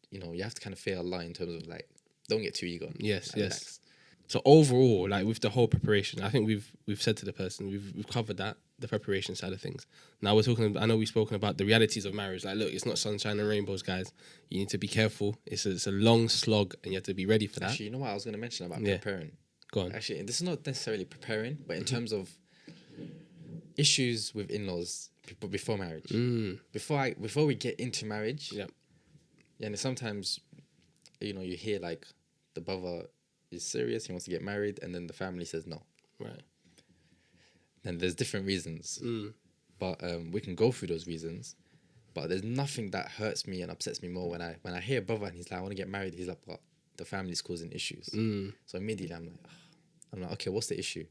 you have to kind of fear Allah in terms of like, don't get too eager. Yes, like, yes. Relax. So overall, like with the whole preparation, I think we've said to the person, we've covered that, the preparation side of things. Now I know we've spoken about the realities of marriage. Like, look, it's not sunshine and rainbows, guys. You need to be careful. It's a long slog and you have to be ready for that. Actually, you know what I was going to mention about preparing? Go on. Actually, this is not necessarily preparing, but in terms of issues with in-laws before marriage. Before we get into marriage. Yeah. And sometimes, you hear like the brother is serious, he wants to get married, and then the family says no. Right. And there's different reasons. But we can go through those reasons. But there's nothing that hurts me and upsets me more when I hear a brother and he's like, I want to get married. He's like, but the family's causing issues. So immediately I'm like, okay, what's the issue?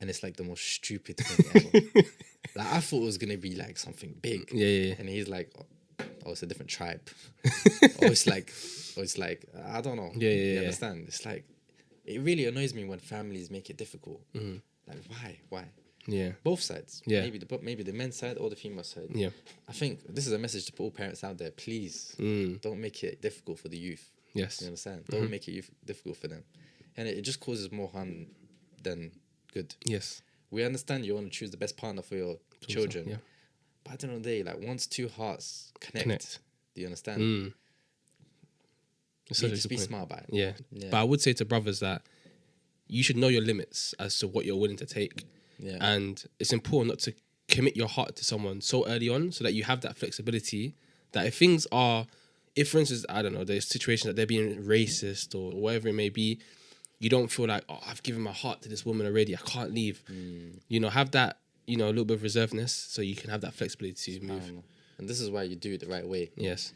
And it's like the most stupid thing ever. Like, I thought it was going to be like something big. Yeah. And he's like, it's a different tribe. It's like, I don't know. Yeah. You understand? It's like, it really annoys me when families make it difficult. Like, why? Yeah. Both sides. Yeah. Maybe the men's side or the female side. Yeah. I think this is a message to all parents out there. Please don't make it difficult for the youth. Yes. You understand? Don't make it difficult for them. And it just causes more harm than good. Yes. We understand you want to choose the best partner for your children. Yeah. But at the end of the day, like, once 2 hearts connect. Do you understand? Mm. Just be smart about it. Yeah. But I would say to brothers that you should know your limits as to what you're willing to take. Yeah. And it's important not to commit your heart to someone so early on so that you have that flexibility that if things are, if for instance, I don't know, there's situations that they're being racist or whatever it may be, you don't feel like, I've given my heart to this woman already, I can't leave. Have that, a little bit of reservedness so you can have that flexibility to move. And this is why you do it the right way. Yes.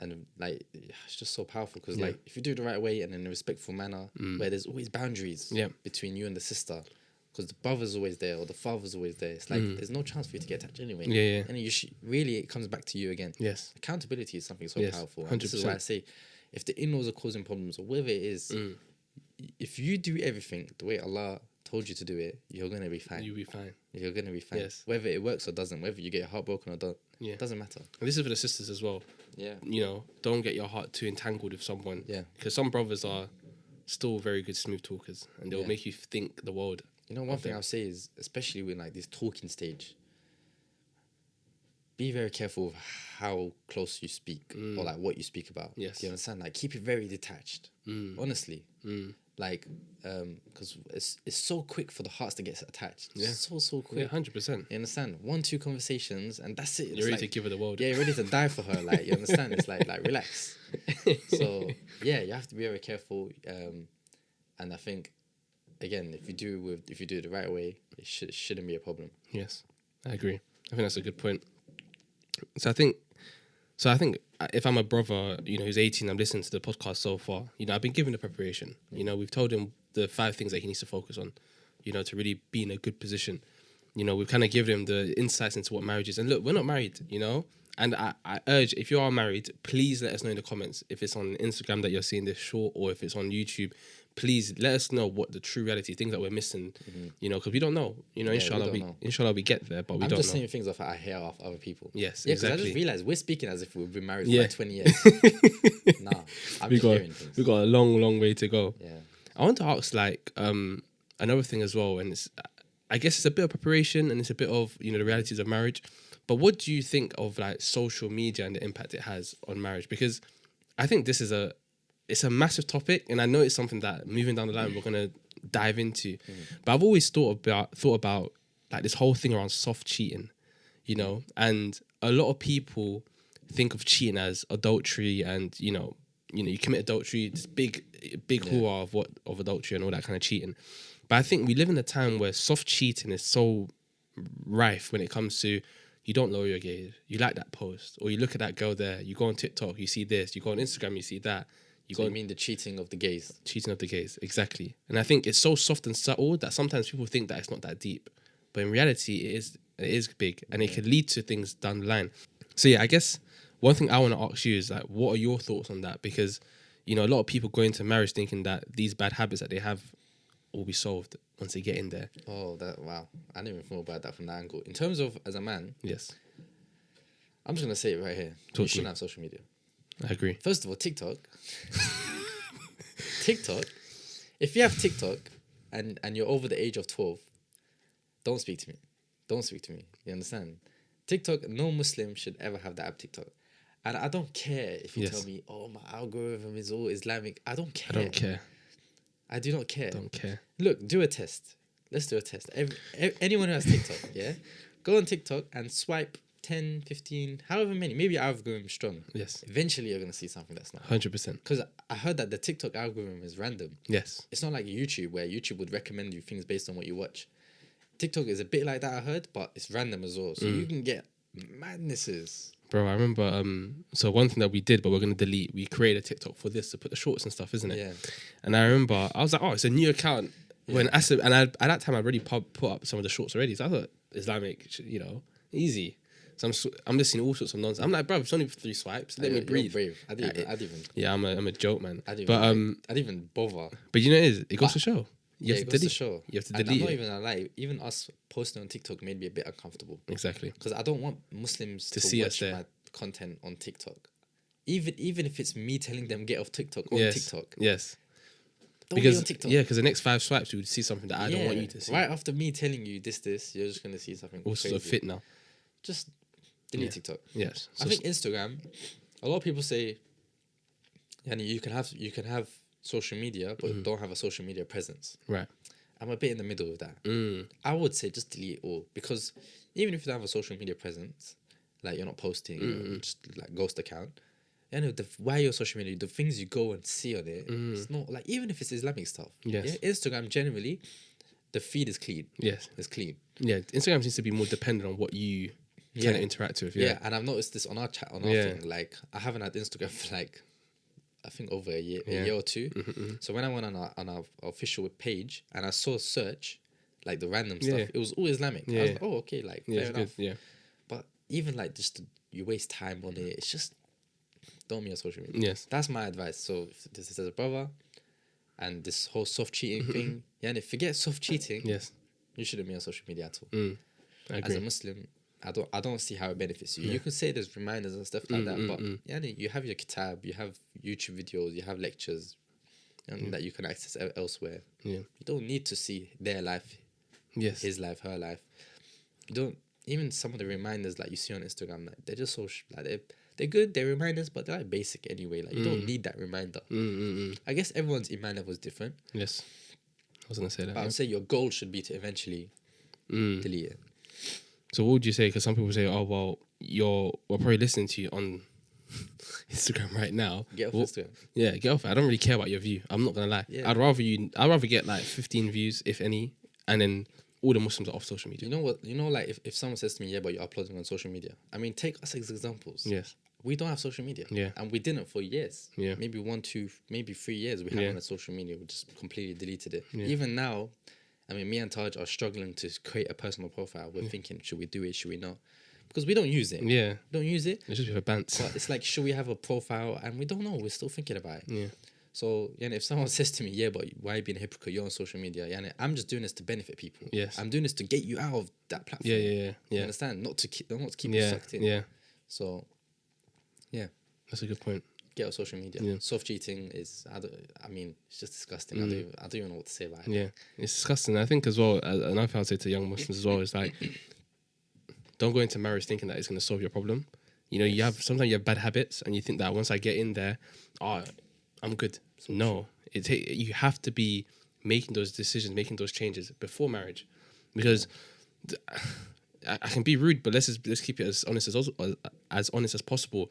And like it's just so powerful because like if you do it the right way and in a respectful manner, where there's always boundaries between you and the sister, because the brother's always there or the father's always there. It's like there's no chance for you to get attached anyway. Yeah. And you really it comes back to you again. Yes. Accountability is something so powerful. 100%. And this is why I say, if the in-laws are causing problems or whatever it is, if you do everything the way Allah told you to do it, you're gonna be fine. You'll be fine. You're gonna be fine. Yes. Whether it works or doesn't, whether you get your heart broken or don't, it doesn't matter. And this is for the sisters as well. Yeah. You know, don't get your heart too entangled with someone. Yeah. Because some brothers are still very good smooth talkers, and they'll make you think the world. You know, one thing I'll say is, especially with like this talking stage, be very careful of how close you speak or like what you speak about. Yes. Do you understand? Like keep it very detached. Honestly. Like, because it's so quick for the hearts to get attached. Yeah. So quick. Yeah, 100%. You understand? 1-2 conversations and that's it. You're ready to give her the world. Yeah, you're ready to die for her. Like, you understand? It's like relax. So yeah, you have to be very careful. And I think, again, if you do it the right way, it shouldn't be a problem. Yes, I agree. I think that's a good point. So I think if I'm a brother, you know, who's 18, I'm listening to the podcast so far, you know, I've been given the preparation. You know, we've told him the 5 things that he needs to focus on, you know, to really be in a good position. You know, we've kind of given him the insights into what marriage is. And look, we're not married, you know, and I urge, if you are married, please let us know in the comments if it's on Instagram that you're seeing this short or if it's on YouTube. Please let us know what the true reality, things that we're missing, you know, because we don't know. You know, inshallah we get there, but we don't know. I'm just saying things off I hear off other people. Yes, yeah, exactly. Because I just realised we're speaking as if we've been married for like 20 years. Nah, I'm just hearing things. We've got a long way to go. Yeah. I want to ask like another thing as well, and I guess it's a bit of preparation and it's a bit of, you know, the realities of marriage. But what do you think of like social media and the impact it has on marriage? Because I think this is it's a massive topic, and I know it's something that moving down the line we're gonna dive into. But I've always thought about like this whole thing around soft cheating, you know, and a lot of people think of cheating as adultery, and you know you commit adultery, this big hoo-ha of adultery and all that kind of cheating. But I think we live in a time where soft cheating is so rife when it comes to, you don't lower your gaze, you like that post, or you look at that girl there, you go on TikTok, you see this, you go on Instagram, you see that. You mean the cheating of the gaze? Cheating of the gaze, exactly. And I think it's so soft and subtle that sometimes people think that it's not that deep. But in reality, it is big, and it can lead to things down the line. So yeah, I guess one thing I want to ask you is like, what are your thoughts on that? Because, you know, a lot of people go into marriage thinking that these bad habits that they have will be solved once they get in there. Oh, wow. I didn't even think about that from that angle. In terms of as a man, yes, I'm just going to say it right here. You shouldn't have social media. I agree. First of all, TikTok. If you have TikTok and you're over the age of 12, don't speak to me. Don't speak to me. You understand? TikTok, no Muslim should ever have the app TikTok. And I don't care if you tell me, oh, my algorithm is all Islamic. I don't care. I don't care. I do not care. Don't care. Look, do a test. Let's do a test. Anyone who has TikTok, yeah? Go on TikTok and swipe 10, 15, however many. Maybe algorithm strong. Yes. Eventually, you're going to see something that's not. 100%. Because I heard that the TikTok algorithm is random. Yes. It's not like YouTube, where YouTube would recommend you things based on what you watch. TikTok is a bit like that, I heard, but it's random as well. So you can get madnesses. Bro, I remember, so one thing that we did, but we're going to delete, we created a TikTok for this to put the shorts and stuff, isn't it? Yeah. And I remember, I was like, oh, it's a new account. Yeah. When at that time, I'd already put up some of the shorts already. So I thought, Islamic, you know, easy. So I'm just seeing all sorts of nonsense. I'm like, bro, it's only 3 swipes. Let me breathe. Brave. I'd even. Yeah, I'm a joke, man. I'd I'd even bother. But you know what it is? It goes to show. You have to delete. You have to delete. And I'm not even gonna lie. Even us posting on TikTok made me a bit uncomfortable. Exactly. Because I don't want Muslims to see watch my content on TikTok. Even if it's me telling them get off TikTok on TikTok. Yes. Don't be on TikTok. Yeah, because the next 5 swipes you would see something that I don't want you to see. Right after me telling you this, you're just gonna see something. Also crazy. fit now. Just delete TikTok. Yes. I think Instagram. A lot of people say, "Yani, you can have social media, but don't have a social media presence." Right. I'm a bit in the middle of that. I would say just delete it all, because even if you don't have a social media presence, like you're not posting, just like ghost account, you know, why your social media, the things you go and see on it, it's not like, even if it's Islamic stuff. Yes. Yeah? Instagram generally, the feed is clean. Yes. It's clean. Yeah. Instagram seems to be more dependent on what you trying to interact with. Yeah, and I've noticed this on our chat, on our Yeah. thing. Like, I haven't had Instagram for like, I think over a year or two. So when I went on our official page and I saw search, like the random stuff, it was all Islamic. I was like, oh, okay, like fair enough. Good. Yeah. But even like you waste time on it. It's just don't be on social media. Yes. That's my advice. So if this is as a brother, and this whole soft cheating thing, and if forget soft cheating, Yes. you shouldn't be on social media at all. I As agree. a Muslim, I don't see how it benefits you. You can say there's reminders and stuff like that, but you have your kitab, you have YouTube videos, you have lectures, and that you can access elsewhere. Yeah. You don't need to see their life, Yes. his life, her life. You don't even some of the reminders like you see on Instagram, like they're just so they're good. They're reminders, but they're like basic anyway. Like you don't need that reminder. I guess everyone's iman level is different. Yes. I was gonna say that. But I would say your goal should be to eventually delete it. So what would you say? Because some people say, "Oh well, we're probably listening to you on Instagram right now." Get off Instagram. Yeah, get off it. I don't really care about your view. I'm not gonna lie. Yeah. I'd rather get like 15 views, if any, and then all the Muslims are off social media. You know what? You know, like if someone says to me, "Yeah, but you're uploading on social media." I mean, take us as examples. Yes. We don't have social media. Yeah. And we didn't for years. Yeah. Maybe 1, 2, maybe 3 years we haven't had social media. We just completely deleted it. Yeah. Even now, I mean, me and Taj are struggling to create a personal profile. We're thinking, should we do it? Should we not? Because we don't use it. Yeah. Don't use it. It's just for bants. But it's like, should we have a profile? And we don't know. We're still thinking about it. Yeah. So, if someone says to me, "Yeah, but why are you being a hypocrite? You're on social media." I'm just doing this to benefit people. Yes. I'm doing this to get you out of that platform. Yeah. You understand? Not to keep you sucked in. Yeah. So, yeah. That's a good point. Get off social media. Yeah. Soft cheating is, I mean, it's just disgusting. I don't even know what to say about it. Yeah, it's disgusting. I think as well, another thing I'd say to young Muslims as well is like, don't go into marriage thinking that it's going to solve your problem. You know, sometimes you have bad habits and you think that once I get in there, I'm good. No, you have to be making those decisions, making those changes before marriage, because I can be rude, but let's keep it as honest as possible.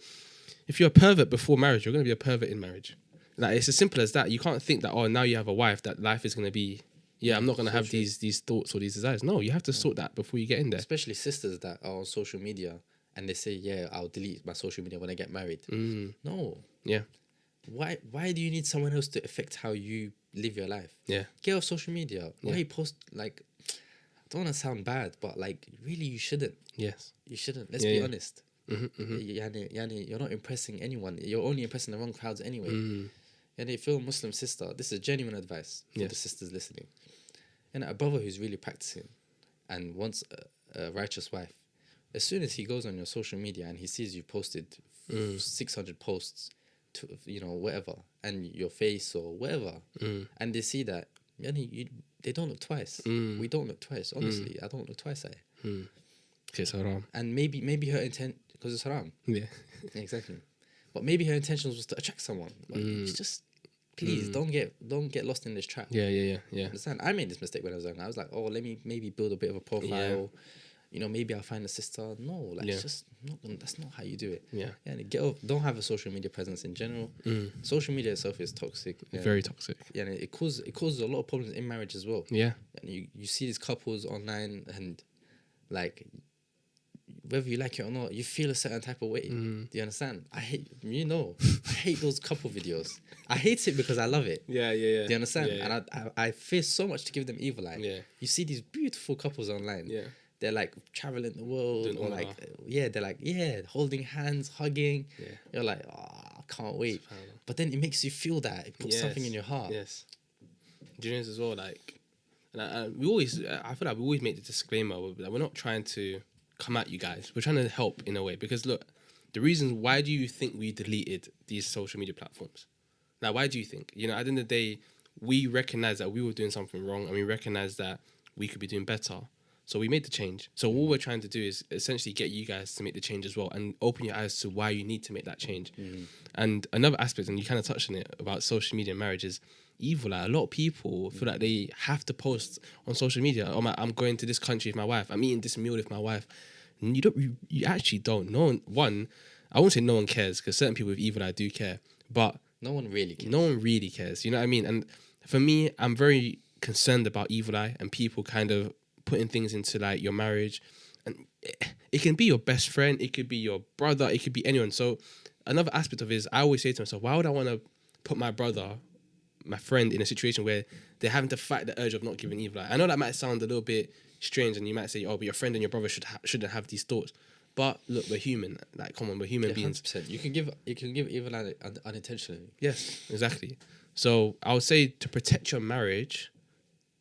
If you're a pervert before marriage, you're going to be a pervert in marriage. Like, it's as simple as that. You can't think that, now you have a wife, that life is going to be, I'm not going to have these thoughts or these desires. No, you have to sort that before you get in there. Especially sisters that are on social media and they say, "Yeah, I'll delete my social media when I get married." No. Yeah. Why do you need someone else to affect how you live your life? Yeah. Get off social media. Why you post, like, I don't want to sound bad, but like, really, you shouldn't. Yes. You shouldn't. Let's be honest. Yani, you're not impressing anyone. You're only impressing the wrong crowds anyway. And if you're a Muslim sister, this is genuine advice for the sisters listening. And a brother who's really practicing and wants a righteous wife, as soon as he goes on your social media and he sees you posted 600 posts to, whatever, and your face or whatever, and they see that, they don't look twice. We don't look twice. Honestly, I don't look twice at it. It's haram. And maybe her intent, because it's haram. Yeah. Exactly. But maybe her intentions was to attract someone. But it's just, please don't get lost in this trap. Yeah. Understand? I made this mistake when I was young. I was like, oh, let me maybe build a bit of a profile. Maybe I'll find a sister. No, it's just that's not how you do it. Yeah. And get off. Don't have a social media presence in general. Social media itself is toxic. Very toxic. Yeah, and it causes a lot of problems in marriage as well. Yeah. And you see these couples online and like, whether you like it or not, you feel a certain type of way. Do you understand? I hate those couple videos. I hate it because I love it. Yeah. Do you understand? Yeah. And I fear so much to give them evil eye. Yeah. You see these beautiful couples online. Yeah. They're like traveling the world, Doing or all like, they're like, holding hands, hugging. Yeah. You're like, I can't wait. But then it makes you feel that. It puts something in your heart. Yes. Do you know as well, like, and I feel like we always make the disclaimer that we're not trying to come at you guys. We're trying to help in a way, because look, the reasons why do you think we deleted these social media platforms? Now, why do you think? At the end of the day, we recognize that we were doing something wrong, and we recognize that we could be doing better. So we made the change. So all we're trying to do is essentially get you guys to make the change as well, and open your eyes to why you need to make that change. And another aspect, and you kind of touched on it, about social media and marriage is evil. Like, a lot of people feel like they have to post on social media, I'm going to this country with my wife, I'm eating this meal with my wife. And you actually don't. I won't say no one cares, because certain people with evil eye do care, but no one really cares. No one really cares. You know what I mean? And for me, I'm very concerned about evil eye and people kind of putting things into like your marriage. And it can be your best friend, it could be your brother, it could be anyone. So another aspect of it is I always say to myself, why would I want to put my brother, my friend, in a situation where they're having to fight the urge of not giving either? Like, I know that might sound a little bit strange, and you might say, oh, but your friend and your brother shouldn't have these thoughts. But look, we're human. Like, come on, we're human beings. 100%. You can give even unintentionally. Yes, exactly. So I would say, to protect your marriage,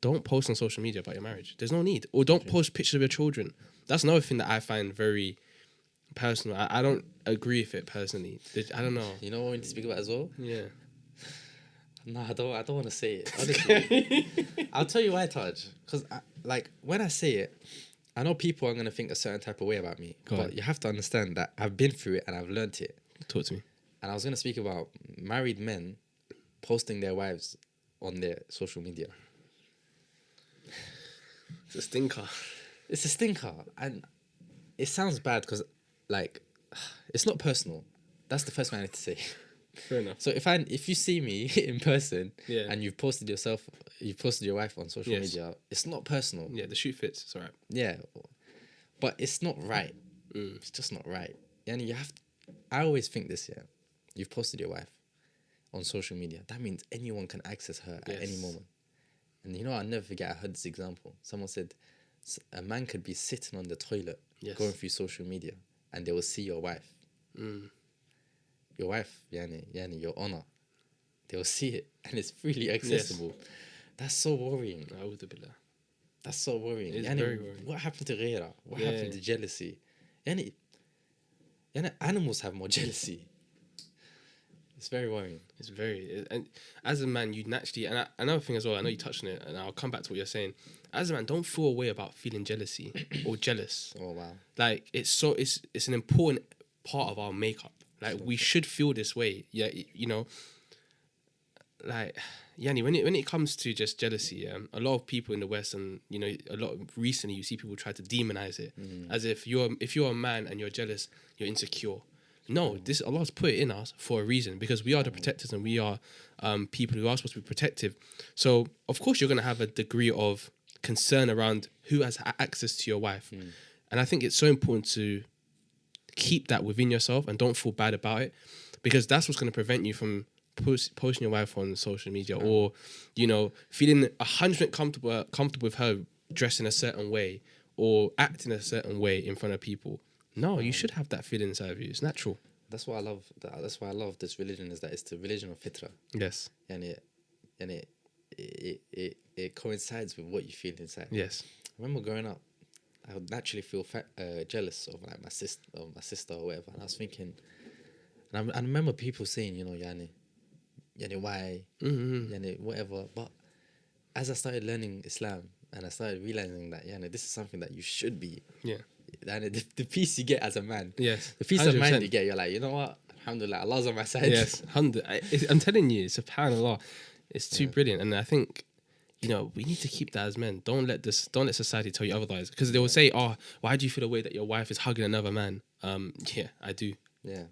don't post on social media about your marriage. There's no need. Or don't post pictures of your children. That's another thing that I find very personal. I don't agree with it personally. I don't know. You know what we need to speak about as well? Yeah. No, I don't want to say it. Honestly, I'll tell you why, Taj. Because like when I say it, I know people are gonna think a certain type of way about me. But you have to understand that I've been through it and I've learnt it. Talk to me. And I was gonna speak about married men posting their wives on their social media. It's a stinker. It's a stinker, and it sounds bad because, like, it's not personal. That's the first thing I need to say. Fair enough. So if you see me in person, Yeah. and you've posted your wife on social media, it's not personal. Yeah, the shoe fits. It's all right. Yeah, but it's not right. It's just not right. And you have. I always think this. Yeah, you've posted your wife on social media. That means anyone can access her at any moment. And you know, I'll never forget. I heard this example. Someone said, a man could be sitting on the toilet, going through social media, and they will see your wife. Your wife, yani, your honor. They will see it, and it's freely accessible. Yes. That's so worrying. That's so worrying. It's very worrying. What happened to ghira? What happened to jealousy? Yani, animals have more jealousy. It's very worrying. It's very... And as a man, you naturally... And another thing as well, I know you touched on it, and I'll come back to what you're saying. As a man, don't feel a way about feeling jealousy or jealous. Oh, wow. Like, it's an important part of our makeup. Like, we should feel this way. Yeah, you know... Like, Yani, when it comes to just jealousy, a lot of people in the West, and, you know, recently you see people try to demonize it. As if you're a man and you're jealous, you're insecure. No, Allah's put it in us for a reason, because we are the protectors, and we are people who are supposed to be protective. So, of course, you're going to have a degree of concern around who has access to your wife. And I think it's so important to keep that within yourself and don't feel bad about it, because that's what's going to prevent you from posting your wife on social media, or, you know, feeling 100% comfortable with her dressing a certain way or acting a certain way in front of people. No, you should have that feeling inside of you. It's natural. That's why I love. That's why I love this religion. Is that it's the religion of fitra. Yes. And it coincides with what you feel inside. Yes. I remember growing up, I would naturally feel jealous of like my sister or whatever. And I was thinking, and I remember people saying, you know, Yani, why, Yani, whatever. But as I started learning Islam and I started realizing that, Yani, this is something that you should be. Yeah. And the peace you get as a man, yes, the peace 100%. Of mind you get, you're like, you know what, alhamdulillah, Allah's on my side. Yes, I'm telling you, subhanallah, it's too brilliant. And I think, you know, we need to keep that as men. Don't let society tell you otherwise, because they will say, oh, why do you feel the way that your wife is hugging another man? Yeah, I do. Yeah.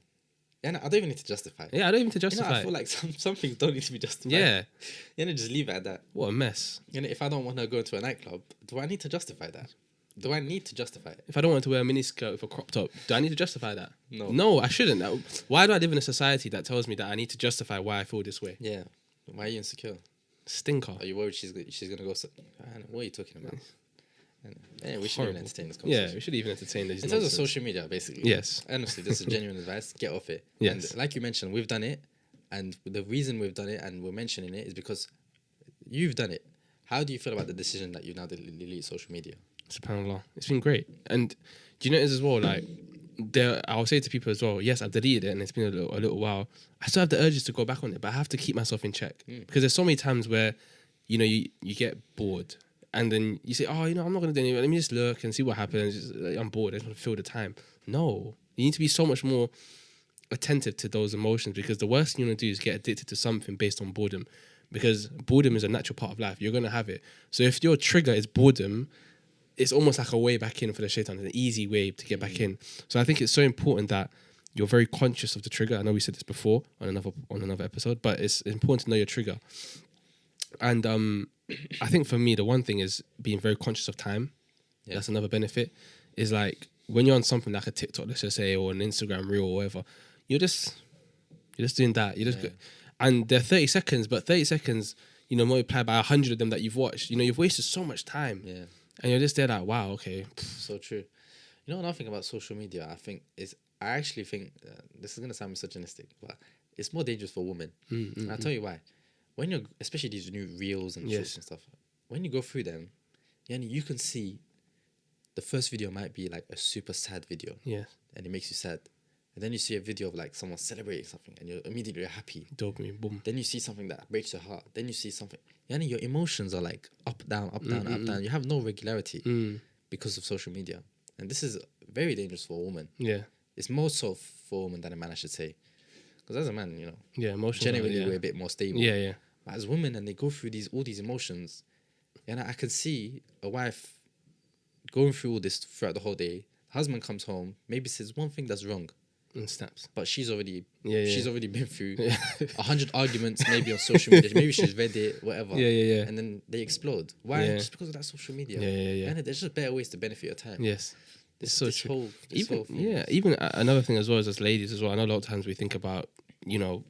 Yeah, no, I don't even need to justify it. Yeah, I don't even need to justify it. I feel like some things don't need to be justified. Yeah. Just leave it at that. What a mess. If I don't want to go to a nightclub, do I need to justify that? Do I need to justify it? If I don't want to wear a miniskirt with a crop top, do I need to justify that? No. No, I shouldn't. Why do I live in a society that tells me that I need to justify why I feel this way? Yeah. Why are you insecure? Stinker. Are you worried she's going to go... What are you talking about? We shouldn't even entertain this conversation. Yeah, we should even entertain this. In terms of social media, basically. Yes. Honestly, this is genuine advice. Get off it. Yes. And like you mentioned, we've done it. And the reason we've done it and we're mentioning it is because you've done it. How do you feel about the decision that you now delete social media? SubhanAllah. It's been great. And do you notice as well, like, I'll say to people as well, yes, I've deleted it and it's been a little while. I still have the urges to go back on it, but I have to keep myself in check. Because there's so many times where, you know, you get bored and then you say, oh, you know, I'm not going to do anything. Let me just look and see what happens. I'm bored. I just want to fill the time. No. You need to be so much more attentive to those emotions, because the worst thing you want to do is get addicted to something based on boredom, because boredom is a natural part of life. You're going to have it. So if your trigger is boredom, it's almost like a way back in for the Shaytan. It's an easy way to get back in. So I think it's so important that you're very conscious of the trigger. I know we said this before on another episode, but it's important to know your trigger. And I think for me, the one thing is being very conscious of time. Yeah. That's another benefit. Is like, when you're on something like a TikTok, let's just say, or an Instagram reel or whatever, you're just doing that. And they're 30 seconds, but 30 seconds, multiplied by 100 of them that you've watched, you've wasted so much time. Yeah. And you're just there like, wow, okay. So true. Another thing about social media, I actually think, this is going to sound misogynistic, but it's more dangerous for women. And I'll tell you why. When you're, especially these new reels and shorts and stuff, when you go through them, you can see the first video might be like a super sad video. Yeah. And it makes you sad. And then you see a video of like someone celebrating something and you're immediately happy. Dopamine, boom. Then you see something that breaks your heart. Then you see something. Your emotions are like up, down, up, down, up, down. You have no regularity because of social media. And this is very dangerous for a woman. Yeah. It's more so for a woman than a man, I should say. Because as a man, emotional, generally we're a bit more stable. Yeah. But as women, and they go through all these emotions, and I can see a wife going through all this throughout the whole day. Husband comes home, maybe says one thing that's wrong, and snaps. but she's already she's already been through 100 arguments, maybe on social media. Maybe she's read it, whatever. Yeah. And then they explode. Why? Yeah. Just because of that social media. Yeah. And there's just better ways to benefit your time. Yes. It's so this true. whole thing. Even another thing as well as ladies as well. I know a lot of times we think about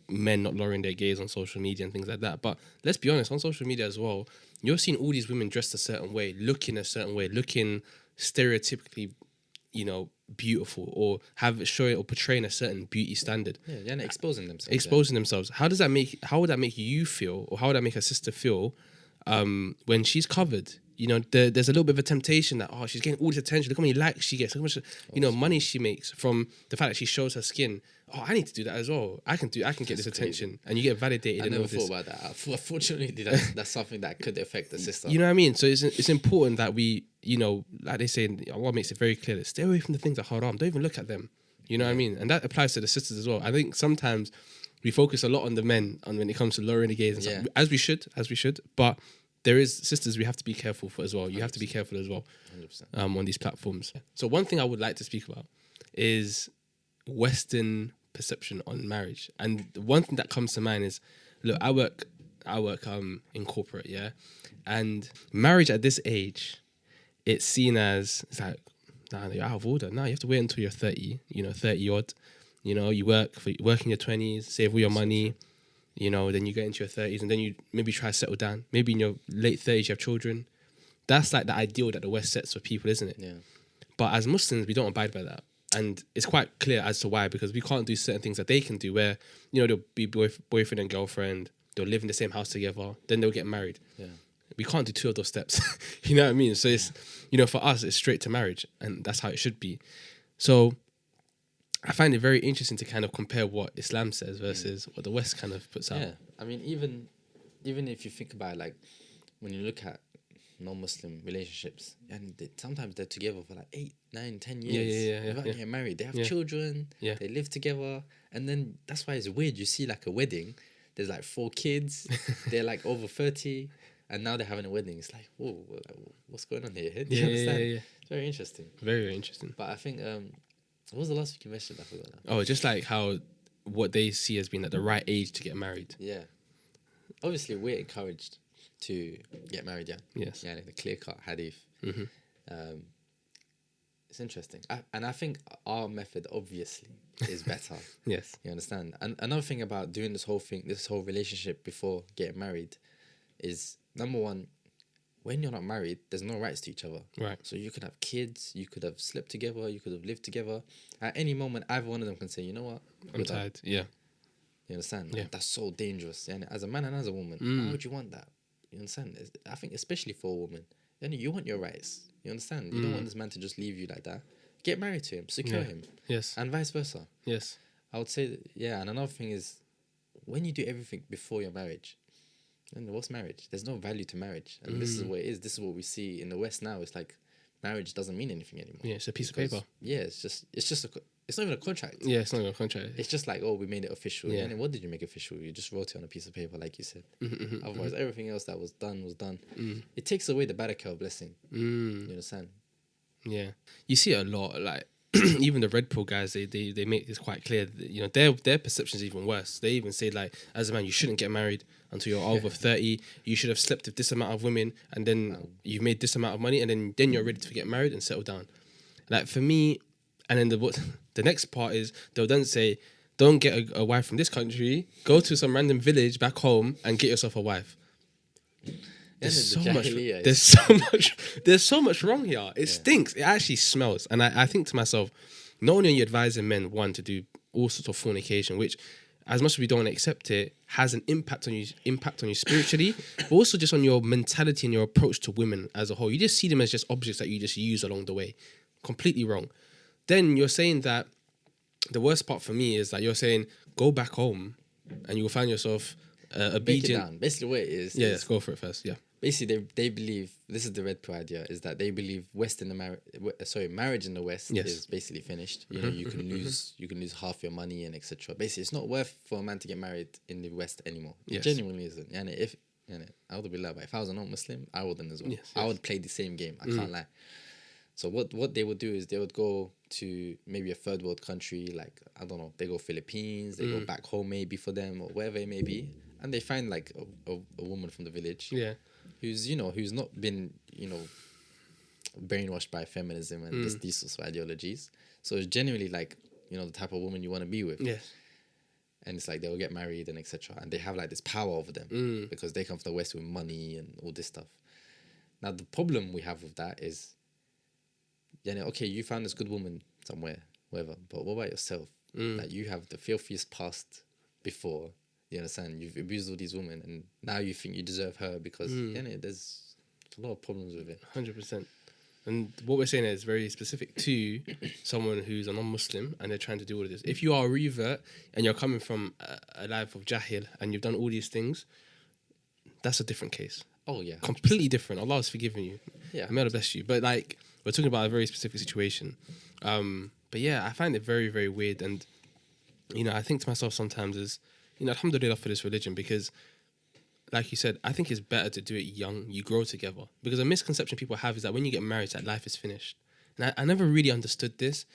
men not lowering their gaze on social media and things like that. But let's be honest, on social media as well, you're seeing all these women dressed a certain way, looking a certain way, looking stereotypically, beautiful, or showing or portraying a certain beauty standard. Yeah, and exposing themselves. How would that make you feel, or how would that make a sister feel when she's covered? There's a little bit of a temptation that, she's getting all this attention. Look how many likes she gets. Look how much, money she makes from the fact that she shows her skin. Oh, I need to do that as well. I can get this attention, and you get validated. I never thought about that. Unfortunately, that's something that could affect the sister. You know what I mean? So it's important that we, like they say, Allah makes it very clear that stay away from the things that haram. Don't even look at them. You know what I mean? And that applies to the sisters as well. I think sometimes we focus a lot on the men, when it comes to lowering the gaze and stuff, as we should. But there is sisters we have to be careful for as well. You 100%. Have to be careful as well 100%. On these platforms. So one thing I would like to speak about is Western perception on marriage. And the one thing that comes to mind is, look, I work in corporate, and marriage at this age, it's seen as, it's like, nah, you're out of order. No, you have to wait until you're 30, 30 odd. You work in your 20s, save all your money. Then you get into your 30s, and then you maybe try to settle down. Maybe in your late 30s you have children. That's like the ideal that the West sets for people, isn't it? Yeah. But as Muslims, we don't abide by that. And it's quite clear as to why, because we can't do certain things that they can do where, they'll be boyfriend and girlfriend, they'll live in the same house together, then they'll get married. Yeah. We can't do two of those steps. You know what I mean? So it's, for us, it's straight to marriage, and that's how it should be. So I find it very interesting to kind of compare what Islam says versus what the West kind of puts out. Yeah. I mean, even if you think about it, like when you look at non-Muslim relationships, and sometimes they're together for like 8, 9, 10 years without getting married. They have children, they live together, and then that's why it's weird. You see like a wedding, there's like 4 kids, they're like over 30, and now they're having a wedding. It's like, whoa, what's going on here? Do you understand? Yeah. It's very interesting. Very, very interesting. But I think, what was the last week you mentioned? I forgot now. Oh, just like how what they see as being at the right age to get married. Yeah. Obviously, we're encouraged to get married, Yes. Yeah, the clear-cut hadith. Mm-hmm. It's interesting. I think our method, obviously, is better. Yes. You understand? And another thing about doing this whole relationship before getting married is, number one, when you're not married, there's no rights to each other. Right. So you could have kids, you could have slept together, you could have lived together. At any moment, either one of them can say, you know what? I'm tired. Yeah. You understand? Yeah. That's so dangerous. And as a man and as a woman, why would you want that? You understand? I think especially for a woman, you want your rights. You understand? You don't want this man to just leave you like that. Get married to him, secure him. Yes. And vice versa. Yes. I would say, and another thing is, when you do everything before your marriage, then what's marriage? There's no value to marriage. And this is what it is. This is what we see in the West now. It's like marriage doesn't mean anything anymore. Yeah, it's a piece of paper. Yeah, it's not even a contract. Yeah, it's not even a contract. It's just like, we made it official. Yeah. And what did you make official? You just wrote it on a piece of paper, like you said. Otherwise, everything else that was done was done. It takes away the barakah blessing. You understand? Yeah. You see it a lot, like, even the red pill guys, they make this quite clear that, their perception is even worse. They even say, like, as a man, you shouldn't get married until you're over 30. You should have slept with this amount of women, and then you've made this amount of money, and then you're ready to get married and settle down. Like, for me, And then the next part is they'll then say, don't get a wife from this country. Go to some random village back home and get yourself a wife. There's so much. There's so much wrong here. It stinks. It actually smells. And I think to myself, not only are you advising men, one, to do all sorts of fornication, which, as much as we don't want to accept it, has an impact on you spiritually, but also just on your mentality and your approach to women as a whole. You just see them as just objects that you just use along the way. Completely wrong. Then you're saying that the worst part for me is that you're saying go back home and you'll find yourself obedient. Break it down. Basically, what it is. Yeah, let's go for it first. Yeah. Basically, they believe, this is the red pill idea, is that they believe marriage in the West is basically finished. You know, you can lose half your money and etc. Basically, it's not worth for a man to get married in the West anymore. It genuinely isn't. And I would be like, if I was a non-Muslim, I wouldn't as well. I would play the same game. I can't lie. So what they would do is they would go to maybe a third world country, like, I don't know, they go Philippines, they go back home maybe for them or wherever it may be, and they find like a woman from the village. Yeah. Who's not been, brainwashed by feminism and these sorts of ideologies. So it's genuinely like, the type of woman you want to be with. Yes. And it's like they'll get married and etc. And they have like this power over them because they come from the West with money and all this stuff. Now, the problem we have with that is, okay, you found this good woman somewhere, whatever, but what about yourself? Like, you have the filthiest past before. You understand? You've abused all these women, and now you think you deserve her because there's a lot of problems with it. 100%. And what we're saying is very specific to someone who's a non-Muslim and they're trying to do all of this. If you are a revert and you're coming from a life of jahil and you've done all these things, that's a different case. Oh, yeah. 100%. Completely different. Allah has forgiven you. Yeah. May Allah bless you. But like, we're talking about a very specific situation. But yeah, I find it very, very weird. And, I think to myself sometimes is, alhamdulillah for this religion, because like you said, I think it's better to do it young. You grow together. Because a misconception people have is that when you get married, that life is finished. And I never really understood this.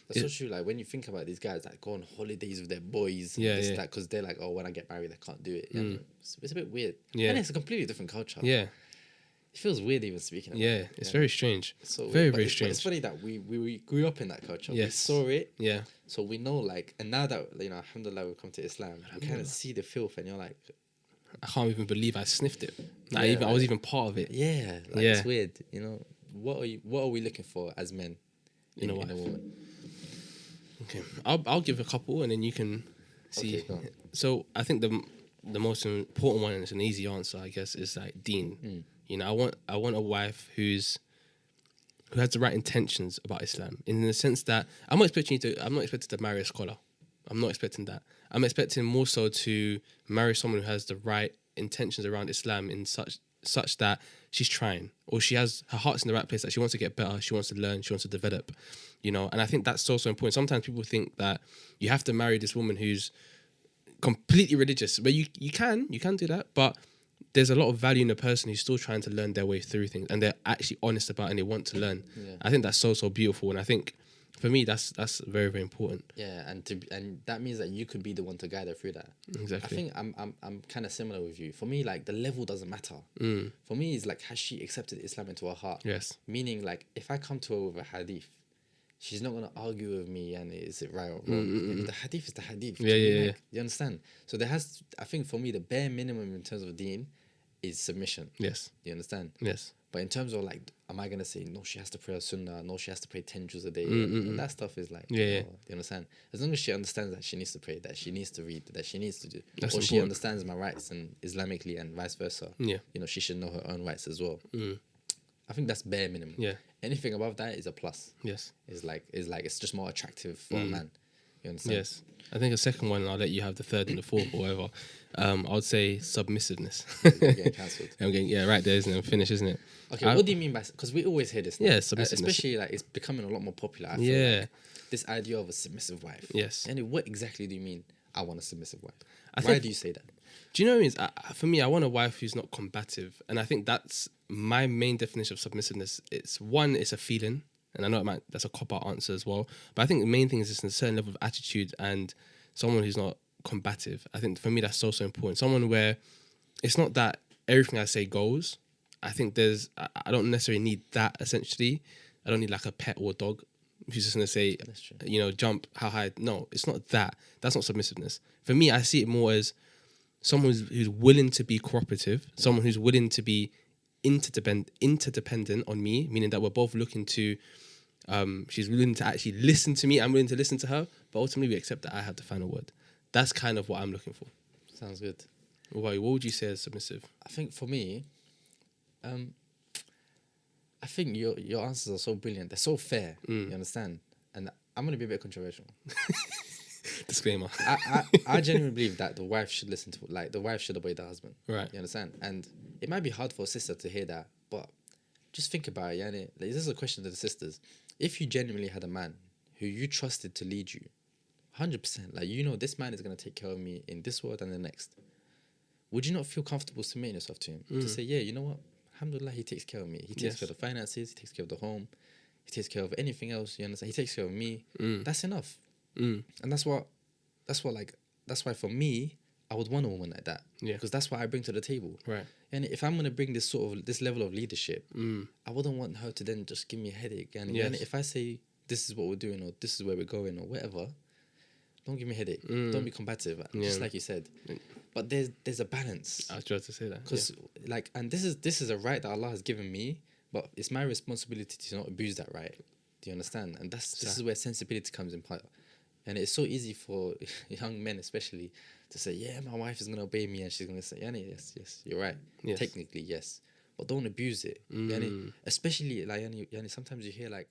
That's so true. Like, when you think about these guys that go on holidays with their boys, that because they're like, oh, when I get married, I can't do it. It's a bit weird. Yeah. And it's a completely different culture. Yeah. It feels weird even speaking about it. It's very strange. It's so very, weird. very strange. It's funny that we grew up in that culture. Yes. We saw it. Yeah. So we know, like, and now that, alhamdulillah, we've come to Islam, we kind of see the filth and you're like, I can't even believe I sniffed it. I was even part of it. Yeah. It's weird. What are we looking for as men in a woman? Okay. I'll give a couple and then you can see. Okay, so I think the most important one, and it's an easy answer, I guess, is like deen. I want a wife who has the right intentions about Islam, in the sense that I'm not expecting to marry a scholar. I'm not expecting that. I'm expecting more so to marry someone who has the right intentions around Islam, in such that she's trying, or she has her heart's in the right place, that she wants to get better, she wants to learn, she wants to develop, and I think that's so important. Sometimes people think that you have to marry this woman who's completely religious, but you can do that, but there's a lot of value in a person who's still trying to learn their way through things, and they're actually honest about it and they want to learn. I think that's so beautiful, and I think for me that's very, very important. And that means that you could be the one to guide her through that. Exactly. I think I'm kind of similar with you. For me, like, the level doesn't matter. For me, it's like, has she accepted Islam into her heart? Yes. Meaning, like, if I come to her with a hadith, she's not gonna argue with me and is it right or wrong. The hadith is the hadith. Yeah. You understand? So I think for me, the bare minimum in terms of deen is submission. Yes. Do you understand? Yes. But in terms of, like, am I gonna say no, she has to pray a sunnah, no, she has to pray 10 juz a day? That stuff is like, do you understand? As long as she understands that she needs to pray, that she needs to read, that she needs to do, that's or important. she understands my rights and Islamically and vice versa. She should know her own rights as well. I think that's bare minimum. Anything above that is a plus. Yes. It's just more attractive for a man. You understand? Yes. I think a second one, and I'll let you have the third and the fourth or whatever. I would say submissiveness. Getting cancelled. Right there, isn't it? Finish, isn't it? Okay, what do you mean by... Because we always hear this now. Yeah, submissiveness. Especially, like, it's becoming a lot more popular. I feel like this idea of a submissive wife. Yes. And what exactly do you mean, I want a submissive wife? Why do you say that? Do you know what it means? For me, I want a wife who's not combative. And I think that's my main definition of submissiveness. It's a feeling. And I know that's a cop-out answer as well. But I think the main thing is just a certain level of attitude and someone who's not combative. I think for me, that's so important. Someone where it's not that everything I say goes. I think I don't necessarily need that, essentially. I don't need like a pet or a dog. who's just gonna say, That's true. jump how high. No, it's not that. That's not submissiveness. For me, I see it more as someone who's willing to be cooperative, someone who's willing to be interdependent on me, meaning that we're both looking to. She's willing to actually listen to me. I'm willing to listen to her, but ultimately we accept that I have the final word. That's kind of what I'm looking for. Sounds good. What would you say as submissive? I think for me, I think your answers are so brilliant. They're so fair. You understand? And I'm gonna be a bit controversial. Disclaimer. I genuinely believe that the wife should listen to, like, the wife should obey the husband. Right. You understand? And it might be hard for a sister to hear that, but just think about it. Yani. Like, this is a question to the sisters. If you genuinely had a man who you trusted to lead you, 100%, like, this man is gonna take care of me in this world and the next, would you not feel comfortable submitting yourself to him? To say, yeah, you know what? Alhamdulillah, he takes care of me. He takes care of the finances. He takes care of the home. He takes care of anything else. You understand? He takes care of me. That's enough. And that's why for me, I would want a woman like that. Yeah. Because that's what I bring to the table. Right. And if I'm gonna bring this level of leadership, I wouldn't want her to then just give me a headache. And if I say this is what we're doing or this is where we're going or whatever, don't give me a headache. Don't be combative. Just like you said. But there's a balance. I was trying to say that. Because and this is a right that Allah has given me, but it's my responsibility to not abuse that right. Do you understand? And this is where sensibility comes in part. And it's so easy for young men especially to say, yeah, my wife is gonna obey me and she's gonna say, Yani, yes, you're right. Yes. Technically, yes. But don't abuse it. Yani, especially like Yani, sometimes you hear like